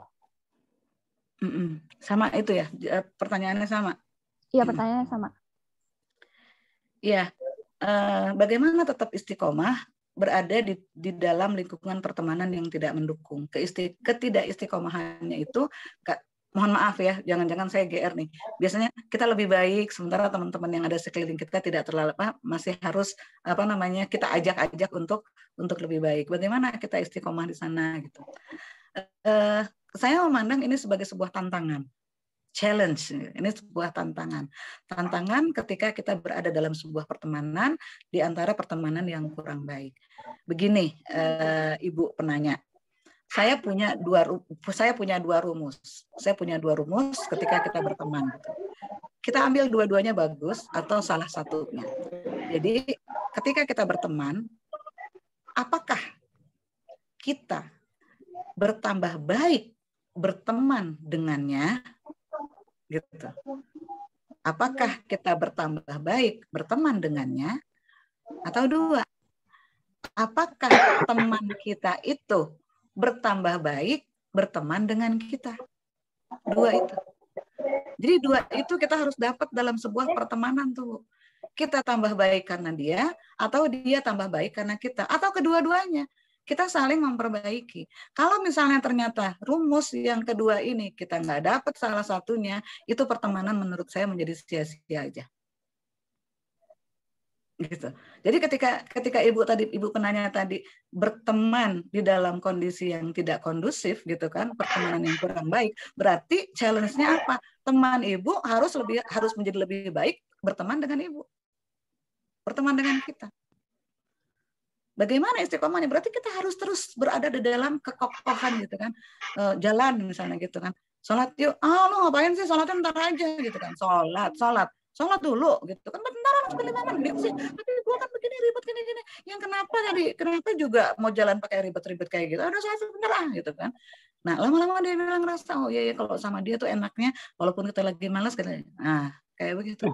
Sama itu ya, pertanyaannya sama? Iya, pertanyaannya sama. Iya, bagaimana tetap istiqomah berada di dalam lingkungan pertemanan yang tidak mendukung. Ketidakistiqomahannya itu mohon maaf ya, jangan-jangan saya GR nih. Biasanya kita lebih baik, sementara teman-teman yang ada sekeliling kita tidak terlalu masih harus kita ajak-ajak untuk lebih baik. Bagaimana kita istiqomah di sana gitu. Saya memandang ini sebagai sebuah tantangan, challenge. Ini sebuah tantangan. Tantangan ketika kita berada dalam sebuah pertemanan di antara pertemanan yang kurang baik. Begini, Ibu penanya. Saya punya dua rumus. Saya punya dua rumus ketika kita berteman. Kita ambil dua-duanya bagus atau salah satunya. Jadi ketika kita berteman, apakah kita bertambah baik berteman dengannya? Gitu. Apakah kita bertambah baik berteman dengannya? Atau dua, apakah teman kita itu bertambah baik berteman dengan kita? Dua itu. Jadi dua itu kita harus dapat dalam sebuah pertemanan tuh. Kita tambah baik karena dia, atau dia tambah baik karena kita, atau kedua-duanya. Kita saling memperbaiki. Kalau misalnya ternyata rumus yang kedua ini kita nggak dapat salah satunya, itu pertemanan menurut saya menjadi sia-sia aja. Gitu. Jadi ketika ibu penanya tadi berteman di dalam kondisi yang tidak kondusif gitu kan, pertemanan yang kurang baik, berarti challenge-nya apa? Teman ibu harus menjadi lebih baik berteman dengan ibu, berteman dengan kita. Bagaimana istiqomahnya? Berarti kita harus terus berada di dalam kekokohan gitu kan, jalan misalnya gitu kan, sholat yuk, lo ngapain sih sholatnya ntar aja gitu kan, sholat dulu gitu kan, bentar harus 5 menit sih, tapi gue kan begini ribet gini yang kenapa juga mau jalan pakai ribet-ribet kayak gitu, ada sholat sebentar gitu kan. Nah lama-lama dia bilang ngerasa, oh iya kalau sama dia tuh enaknya walaupun kita lagi malas kayak begitu.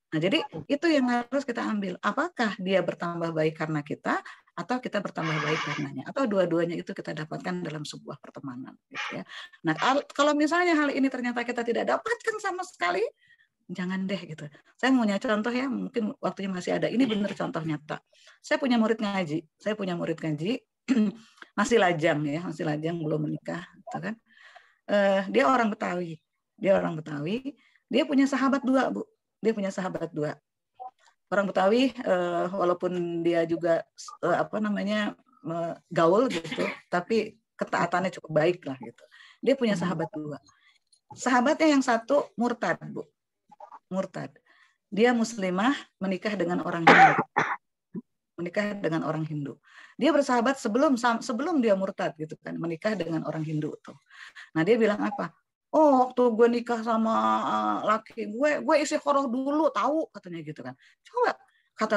Nah jadi itu yang harus kita ambil, apakah dia bertambah baik karena kita atau kita bertambah baik karenanya, atau dua-duanya itu kita dapatkan dalam sebuah pertemanan gitu ya. Nah kalau misalnya hal ini ternyata kita tidak dapatkan sama sekali, jangan deh gitu. Saya mau contoh ya, mungkin waktunya masih ada. Ini benar contoh nyata. Saya punya murid ngaji masih lajang belum menikah, gitu kan. Dia orang Betawi. Dia punya sahabat dua, Bu. Orang Betawi, walaupun dia juga gaul gitu, tapi ketaatannya cukup baik lah gitu. Dia punya sahabat dua. Sahabatnya yang satu murtad, Bu. Dia muslimah menikah dengan orang Hindu. Dia bersahabat sebelum dia murtad gitu kan, menikah dengan orang Hindu tuh. Nah dia bilang apa? Oh waktu gue nikah sama laki gue istiqoroh dulu tahu katanya gitu kan. Coba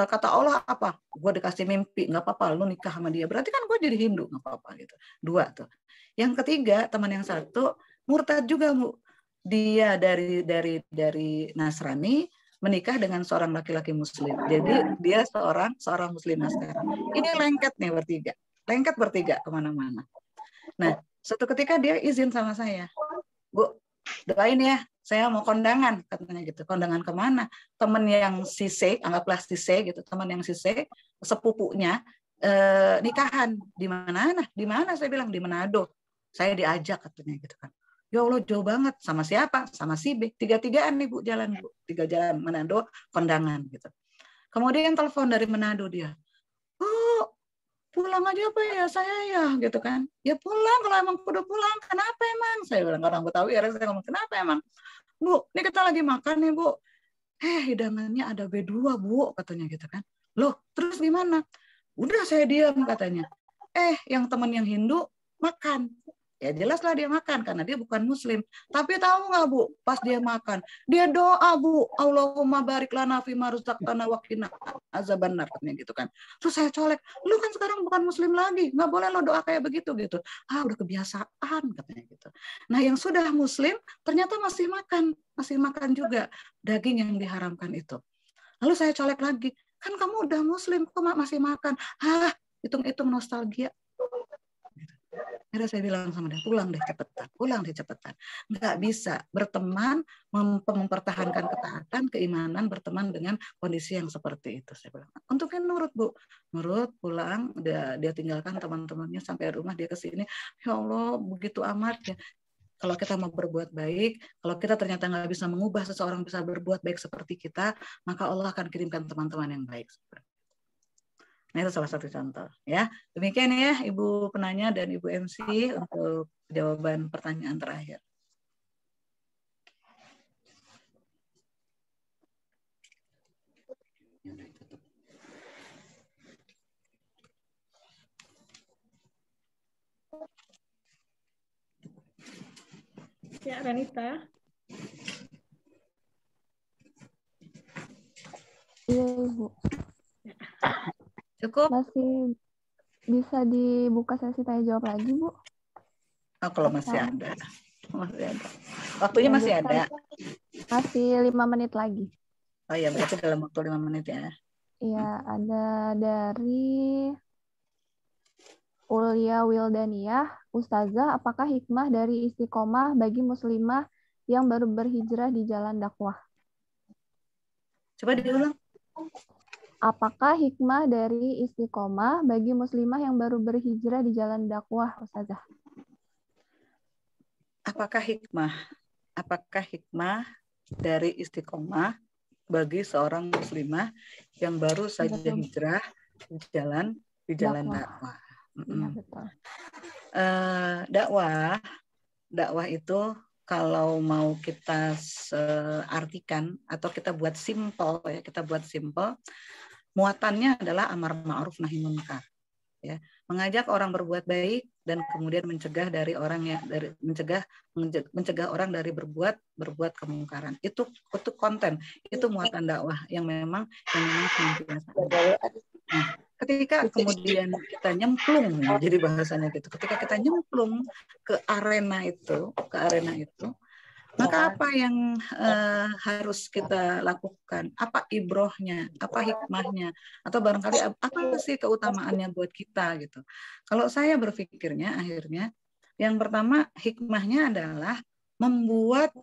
kata Allah apa? Gue dikasih mimpi, nggak apa-apa lu nikah sama dia. Berarti kan gue jadi Hindu, nggak apa-apa gitu. Dua tuh. Yang ketiga teman yang satu murtad juga, Bu. Dia dari Nasrani menikah dengan seorang laki-laki Muslim. Jadi dia seorang Muslimah sekarang. Ini lengket bertiga kemana-mana. Nah, suatu ketika dia izin sama saya, Bu, doain ya, saya mau kondangan, katanya gitu. Kondangan kemana? Teman yang si C, anggaplah si C gitu, teman yang si C, sepupunya nikahan di mana? Saya bilang di Manado. Saya diajak katanya gitu kan. Ya Allah jauh banget, sama siapa? Sama si B. Tiga-tigaan nih Bu jalan, Bu. 3 jalan Manado kondangan gitu. Kemudian telepon dari Manado dia. Oh, pulang aja apa ya saya ya gitu kan. Ya pulang kalau emang udah pulang. Kenapa emang? Saya bilang orang Betawi ya, saya ngomong kenapa emang? Bu, ini kita lagi makan nih Bu. Hidangannya ada B2 Bu katanya gitu kan. Loh, terus gimana? Udah saya diam katanya. Yang teman yang Hindu makan. Ya jelaslah dia makan karena dia bukan Muslim. Tapi tahu nggak Bu, pas dia makan, dia doa Bu, Allahumma barik lana fima razaqtana wa qina azabannar katanya gitu kan. Terus saya colek, lu kan sekarang bukan Muslim lagi, nggak boleh lo doa kayak begitu gitu. Udah kebiasaan katanya gitu. Nah yang sudah Muslim ternyata masih makan juga daging yang diharamkan itu. Lalu saya colek lagi, kan kamu udah Muslim, kok masih makan? Hitung-hitung nostalgia. Akhirnya saya bilang sama dia, pulang deh cepetan. Nggak bisa berteman, mempertahankan ketaatan, keimanan, berteman dengan kondisi yang seperti itu. Saya bilang, untuknya nurut Bu. Nurut, pulang, dia tinggalkan teman-temannya sampai rumah, dia ke sini. Ya Allah, begitu amat ya. Kalau kita mau berbuat baik, kalau kita ternyata nggak bisa mengubah seseorang bisa berbuat baik seperti kita, maka Allah akan kirimkan teman-teman yang baik. Nah, itu salah satu contoh. Ya, demikian ya Ibu penanya dan Ibu MC untuk jawaban pertanyaan terakhir. Ya, Ranita. Iya, Ibu. Cukup? Masih bisa dibuka sesi tanya jawab lagi, Bu? Oh, kalau masih ada. Masih ada. Waktunya masih ada. Masih 5 menit lagi. Oh iya, berarti dalam waktu 5 menit ya. Iya, ada dari Ulia Wildaniyah. Ustazah, apakah hikmah dari istiqomah bagi muslimah yang baru berhijrah di jalan dakwah? Coba diulang. Apakah hikmah dari istiqomah bagi muslimah yang baru berhijrah di jalan dakwah, Ustazah? Apakah hikmah dari istiqomah bagi seorang muslimah yang baru saja hijrah di jalan dakwah? Iya, betul. Dakwah itu kalau mau kita artikan atau kita buat simpel ya, muatannya adalah amar ma'ruf nahi munkar. Ya, mengajak orang berbuat baik dan kemudian mencegah orang dari berbuat kemungkaran. Itu konten, itu muatan dakwah yang memang senantiasa. Nah, ketika kemudian kita nyemplung, jadi bahasanya gitu. Ketika kita nyemplung ke arena itu, maka apa yang harus kita lakukan? Apa ibrohnya? Apa hikmahnya? Atau barangkali apa sih keutamaannya buat kita gitu? Kalau saya berpikirnya akhirnya yang pertama hikmahnya adalah membuat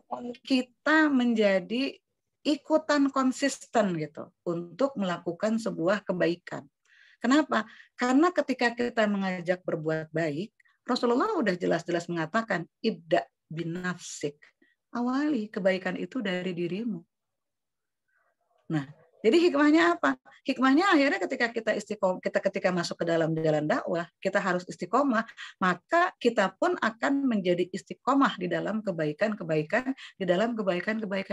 kita menjadi ikutan konsisten gitu untuk melakukan sebuah kebaikan. Kenapa? Karena ketika kita mengajak berbuat baik, Rasulullah udah jelas-jelas mengatakan ibda binafsik. Awali kebaikan itu dari dirimu. Nah, jadi hikmahnya apa? Hikmahnya akhirnya ketika ketika masuk ke dalam jalan dakwah, kita harus istiqomah, maka kita pun akan menjadi istiqomah di dalam kebaikan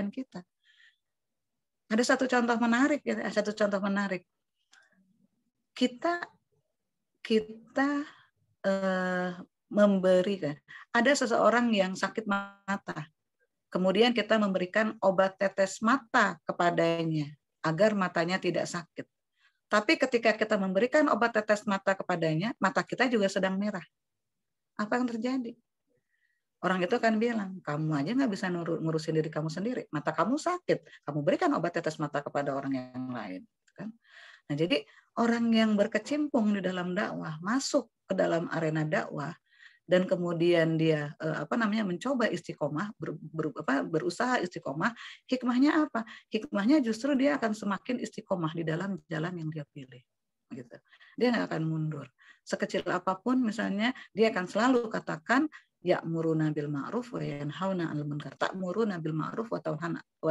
kita. Ada satu contoh menarik. Kita memberikan. Ada seseorang yang sakit mata. Kemudian kita memberikan obat tetes mata kepadanya agar matanya tidak sakit. Tapi ketika kita memberikan obat tetes mata kepadanya, mata kita juga sedang merah. Apa yang terjadi? Orang itu akan bilang, kamu aja nggak bisa ngurusin diri kamu sendiri. Mata kamu sakit, kamu berikan obat tetes mata kepada orang yang lain. Nah, jadi orang yang berkecimpung di dalam dakwah, masuk ke dalam arena dakwah, dan kemudian dia mencoba istiqomah, berusaha istiqomah, hikmahnya apa? Hikmahnya justru dia akan semakin istiqomah di dalam jalan yang dia pilih. Gitu. Dia nggak akan mundur. Sekecil apapun misalnya, dia akan selalu katakan ya'muruna bil ma'ruf wa yanhauna 'anil munkar. Ta'muruna bil ma'ruf wa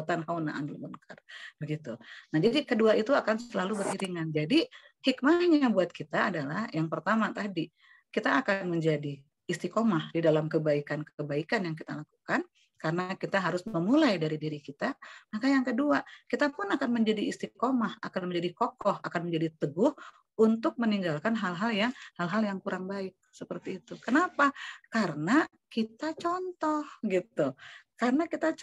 tanhauna 'anil munkar. Begitu. Nah, jadi kedua itu akan selalu beriringan. Jadi hikmahnya buat kita adalah yang pertama tadi, kita akan menjadi istiqomah di dalam kebaikan yang kita lakukan, karena kita harus memulai dari diri kita. Maka yang kedua, kita pun akan menjadi istiqomah, akan menjadi kokoh, akan menjadi teguh untuk meninggalkan hal-hal yang kurang baik seperti itu. Kenapa? Karena kita contoh gitu. Karena kita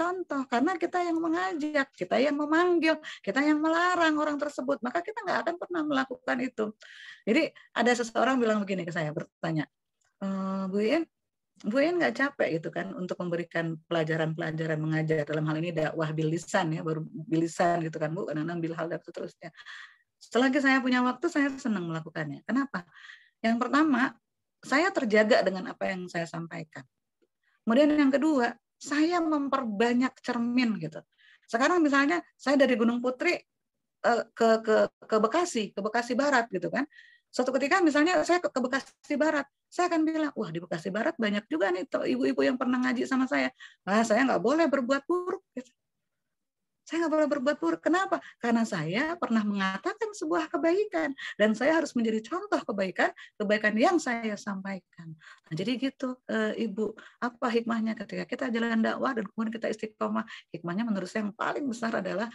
yang mengajak, kita yang memanggil, kita yang melarang orang tersebut, maka kita nggak akan pernah melakukan itu. Jadi ada seseorang bilang begini ke saya, bertanya, Bu Ien nggak capek gitu kan untuk memberikan pelajaran-pelajaran mengajar, dalam hal ini dakwah bil lisan ya, baru bil lisan gitu kan Bu, kadang-kadang bil hal dan seterusnya. Selagi saya punya waktu, saya senang melakukannya. Kenapa? Yang pertama, saya terjaga dengan apa yang saya sampaikan. Kemudian yang kedua, saya memperbanyak cermin gitu. Sekarang misalnya saya dari Gunung Putri ke Bekasi Barat gitu kan. Suatu ketika misalnya saya ke Bekasi Barat, saya akan bilang, wah di Bekasi Barat banyak juga nih ibu-ibu yang pernah ngaji sama saya. Wah, saya nggak boleh berbuat buruk. Gitu. Saya nggak boleh berbuat buruk. Kenapa? Karena saya pernah mengatakan sebuah kebaikan. Dan saya harus menjadi contoh kebaikan yang saya sampaikan. Nah, jadi gitu, Ibu. Apa hikmahnya ketika kita jalan dakwah dan kemudian kita istiqomah? Hikmahnya menurut saya yang paling besar adalah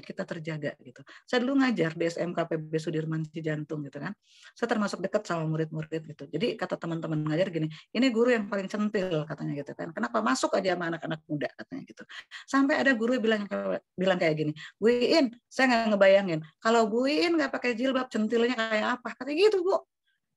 kita terjaga. Gitu. Saya dulu ngajar di SMK PB Sudirman Cijantung gitu kan. Saya termasuk dekat sama murid-murid gitu. Jadi kata teman-teman ngajar gini, ini guru yang paling centil katanya gitu kan. Kenapa masuk aja sama anak-anak muda katanya gitu. Sampai ada guru bilang kayak gini, Bu Iin, saya nggak ngebayangin kalau Bu Iin nggak pakai jilbab, centilnya kayak apa? Katanya gitu, Bu.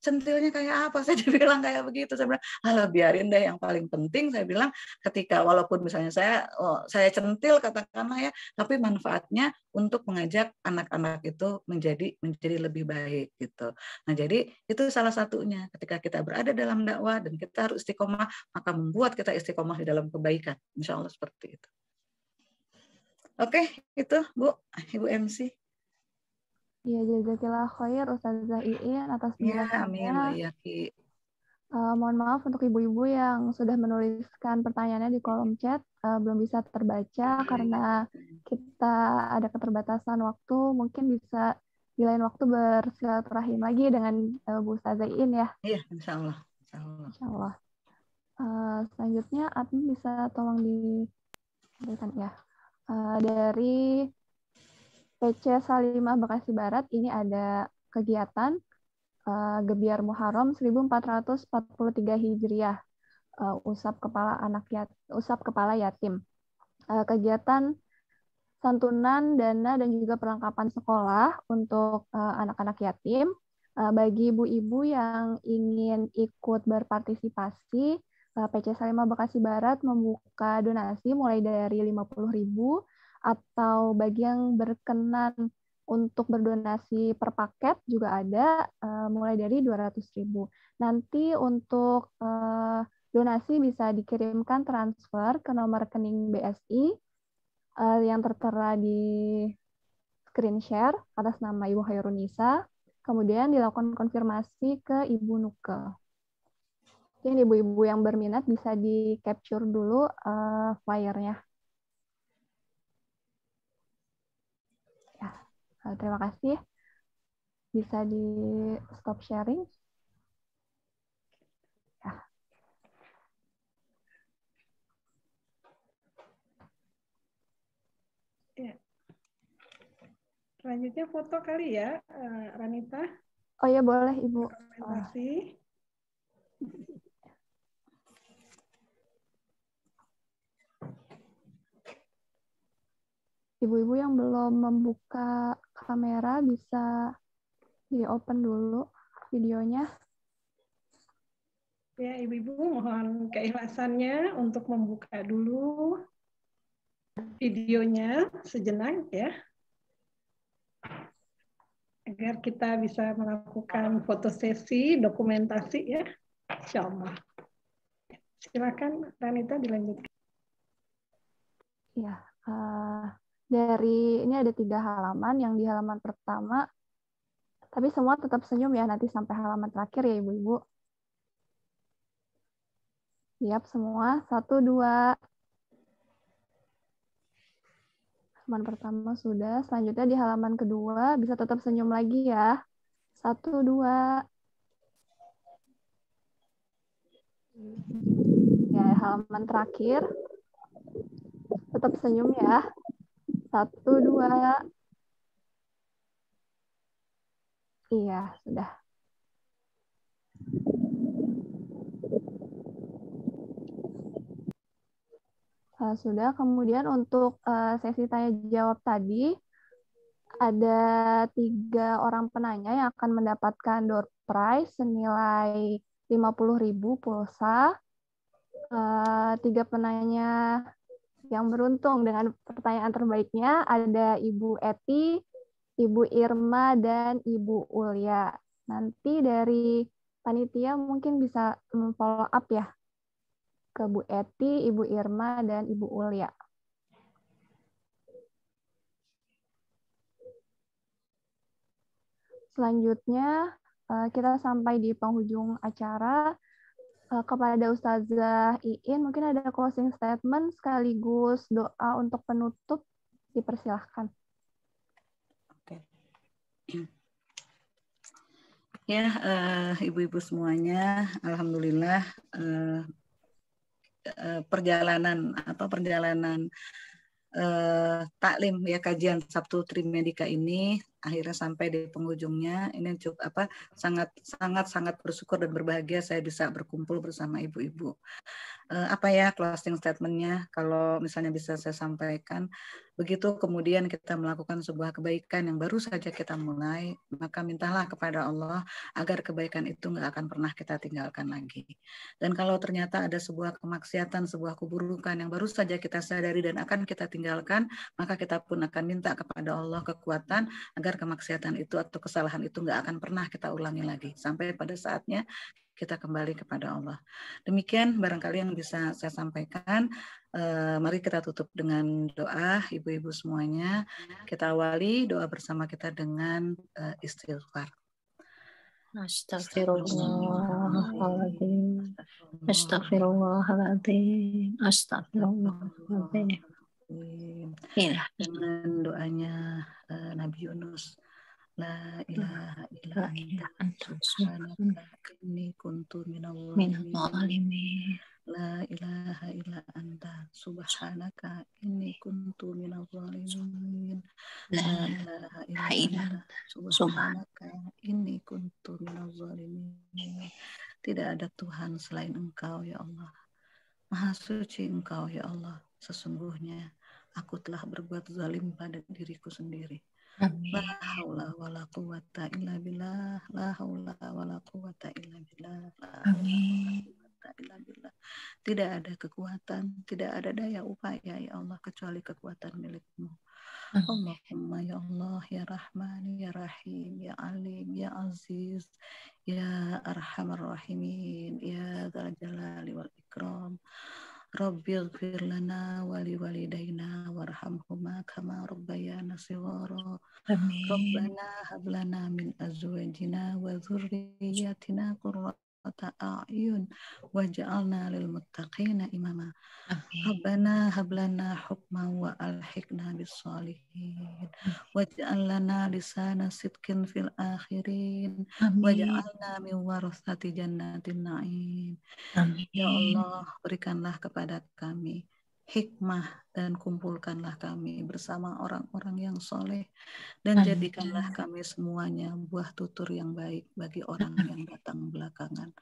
Centilnya kayak apa? Saya dibilang kayak begitu. Saya bilang, alah biarin deh. Yang paling penting saya bilang, ketika walaupun misalnya saya centil katakanlah ya, tapi manfaatnya untuk mengajak anak-anak itu menjadi lebih baik gitu. Nah jadi itu salah satunya. Ketika kita berada dalam dakwah dan kita harus istiqomah, maka membuat kita istiqomah di dalam kebaikan. Insya Allah seperti itu. Oke, itu Bu, Ibu MC. Iya, jazakillah khair Ustazah Iin atas Ya, amin, penjelasannya. Mbak Yaki. Mohon maaf untuk ibu-ibu yang sudah menuliskan pertanyaannya di kolom chat, belum bisa terbaca karena kita ada keterbatasan waktu. Mungkin bisa di lain waktu bersilaturahim lagi dengan Bu Ustazah Iin ya. Iya, insya Allah. Insya Allah. Insya Allah. Selanjutnya admin bisa tolong diberikan ya. Dari PC Salimah Bekasi Barat ini ada kegiatan Gebiar Muharram 1443 Hijriah, usap kepala yatim. Kegiatan santunan, dana, dan juga perlengkapan sekolah untuk anak-anak yatim. Bagi ibu-ibu yang ingin ikut berpartisipasi, PC Salimah Bekasi Barat membuka donasi mulai dari 50.000 atau bagi yang berkenan untuk berdonasi per paket juga ada mulai dari 200.000. Nanti untuk donasi bisa dikirimkan transfer ke nomor rekening BSI yang tertera di screen share atas nama Ibu Hairunisa. Kemudian dilakukan konfirmasi ke Ibu Nuke. Mungkin ibu-ibu yang berminat bisa di-capture dulu flyernya. Ya, terima kasih. Bisa di-stop sharing. Ya. Ya. Selanjutnya foto kali ya, Ranita. Oh ya, boleh Ibu. Terima kasih. Ibu-ibu yang belum membuka kamera bisa di-open dulu videonya. Ya, Ibu-ibu mohon keikhlasannya untuk membuka dulu videonya sejenak ya. Agar kita bisa melakukan foto sesi, dokumentasi ya. Insya Allah. Silakan Ranita dilanjutkan. Ya, dari ini ada 3 halaman. Yang di halaman pertama, tapi semua tetap senyum ya nanti sampai halaman terakhir ya ibu-ibu. Siap semua, 1, 2. Halaman pertama sudah. Selanjutnya di halaman kedua bisa tetap senyum lagi ya. 1, 2. Ya, halaman terakhir tetap senyum ya. 1, 2. Iya, sudah. Sudah, kemudian untuk sesi tanya jawab tadi, ada 3 orang penanya yang akan mendapatkan door prize senilai 50.000 pulsa. 3 penanya yang beruntung dengan pertanyaan terbaiknya ada Ibu Eti, Ibu Irma, dan Ibu Ulya. Nanti dari panitia mungkin bisa follow up ya ke Bu Eti, Ibu Irma, dan Ibu Ulya. Selanjutnya kita sampai di penghujung acara. Kepada Ustazah Iin, mungkin ada closing statement sekaligus doa untuk penutup, dipersilahkan. Oke. Ya, ibu-ibu semuanya, alhamdulillah perjalanan taklim ya, kajian Sabtu Trimedika ini akhirnya sampai di penghujungnya. Ini cukup sangat bersyukur dan berbahagia saya bisa berkumpul bersama ibu-ibu. Apa ya closing statement-nya, kalau misalnya bisa saya sampaikan, begitu kemudian kita melakukan sebuah kebaikan yang baru saja kita mulai, maka mintalah kepada Allah agar kebaikan itu nggak akan pernah kita tinggalkan lagi. Dan kalau ternyata ada sebuah kemaksiatan, sebuah keburukan yang baru saja kita sadari dan akan kita tinggalkan, maka kita pun akan minta kepada Allah kekuatan agar kemaksiatan itu atau kesalahan itu nggak akan pernah kita ulangi lagi sampai pada saatnya kita kembali kepada Allah. Demikian barangkali yang bisa saya sampaikan. Mari kita tutup dengan doa, ibu-ibu semuanya. Kita awali doa bersama kita dengan istighfar. Astaghfirullahaladzim. Astaghfirullahaladzim. Astaghfirullahaladzim. Dengan doanya Nabi Yunus, La ilaha illa anta subhanaka inni kuntu minadh dhalimin. La ilaha illa anta subhanaka inni kuntu minadh dhalimin. La ilaha illa anta subhanaka inni kuntu minadh dhalimin. Tidak ada Tuhan selain Engkau ya Allah. Maha suci Engkau ya Allah. Sesungguhnya aku telah berbuat zalim pada diriku sendiri. La haula wala quwata illa billah. La haula wala quwata illa billah. Amin. Tidak ada kekuatan, tidak ada daya upaya ya Allah kecuali kekuatan milik-Mu. Allahumma ya Allah, ya Rahman, ya Rahim, ya Alim, ya Aziz, ya Arhamar Rahimin, ya Dzal Jalali wal Ikram. Rabbi ighfir lana wa li walidayna warhamhuma kama rabbayana shighara. Rabbana hab lana min azwajina wa dhurriyyatina qurrata a'yun waj'alna lil muttaqina imama. Rabbana hab lana hukman wa alhiqna bis shalihin waj'al lana lisana sidqin fil akhirin waj'alna min warasati jannatin na'im. Ya Allah, berikanlah kepada kami hikmah dan kumpulkanlah kami bersama orang-orang yang soleh dan jadikanlah kami semuanya buah tutur yang baik bagi orang yang datang belakangan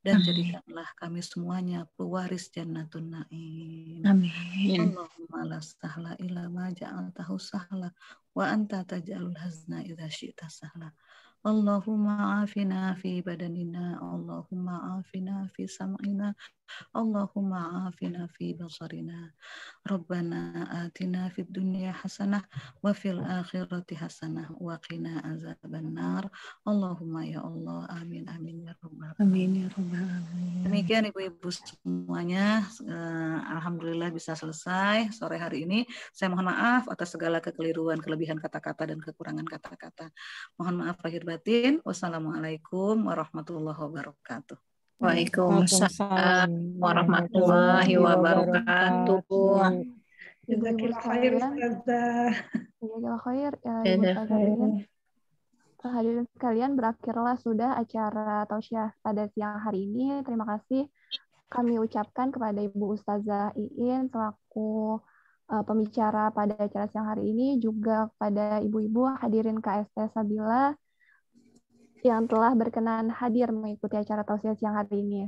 dan jadikanlah kami semuanya pewaris jannatun na'im. Allahumma la sahla illa ma ja'altahu sahla wa anta taj'alul hazna idza syi'ta sahla. Allahumma afina fi badanina, Allahumma afina fi sam'ina, Allahumma afina fi basarina. Rabbana atina fid dunya hasanah wa fil akhirati hasanah wa qina azabannar. Allahumma ya Allah, amin amin ya rabbal alamin. Demikian ibu-ibu semuanya, alhamdulillah bisa selesai sore hari ini. Saya mohon maaf atas segala kekeliruan, kelebihan kata-kata dan kekurangan kata-kata. Mohon maaf lahir batin. Wassalamualaikum warahmatullahi wabarakatuh. Waalaikumsalam warahmatullahi wabarakatuh. Jazakallah khair Ustazah. Jazakallah khair Ibu Ustazah. Hadirin sekalian, berakhirlah sudah acara tausiah pada siang hari ini. Terima kasih kami ucapkan kepada Ibu Ustazah Iin selaku pembicara pada acara siang hari ini, juga kepada ibu-ibu hadirin KST Sabila yang telah berkenan hadir mengikuti acara tausiah siang hari ini.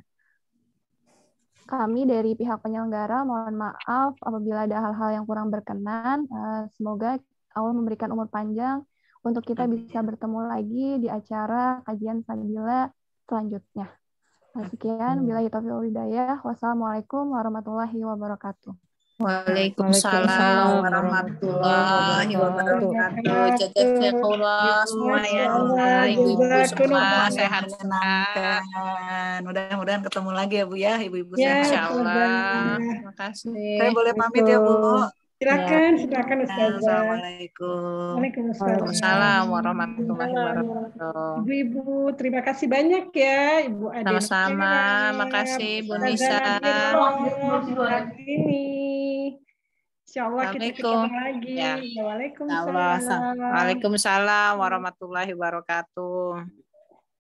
Kami dari pihak penyelenggara mohon maaf apabila ada hal-hal yang kurang berkenan. Semoga Allah memberikan umur panjang untuk kita bisa bertemu lagi di acara kajian Sabila selanjutnya. Sekian, billahi taufiq wal hidayah. Wassalamualaikum warahmatullahi wabarakatuh. Waalaikumsalam warahmatullahi wabarakatuh. Jazakallah semuanya, ibu-ibu semua sehat senang. Mudah-mudahan ketemu lagi ya Bu ya, ibu-ibu Ya, sehat. Insyaallah. Terima kasih. Saya boleh pamit ya Bu. Silakan Ustazah. Assalamualaikum. Waalaikumsalam warahmatullahi wabarakatuh. Ibu-ibu, terima kasih banyak ya, Ibu Ade. Sama-sama, makasih Bu Nisa. Ini, insya Allah kita ketemu lagi. Ya. Waalaikumsalam. Waalaikumsalam warahmatullahi wabarakatuh.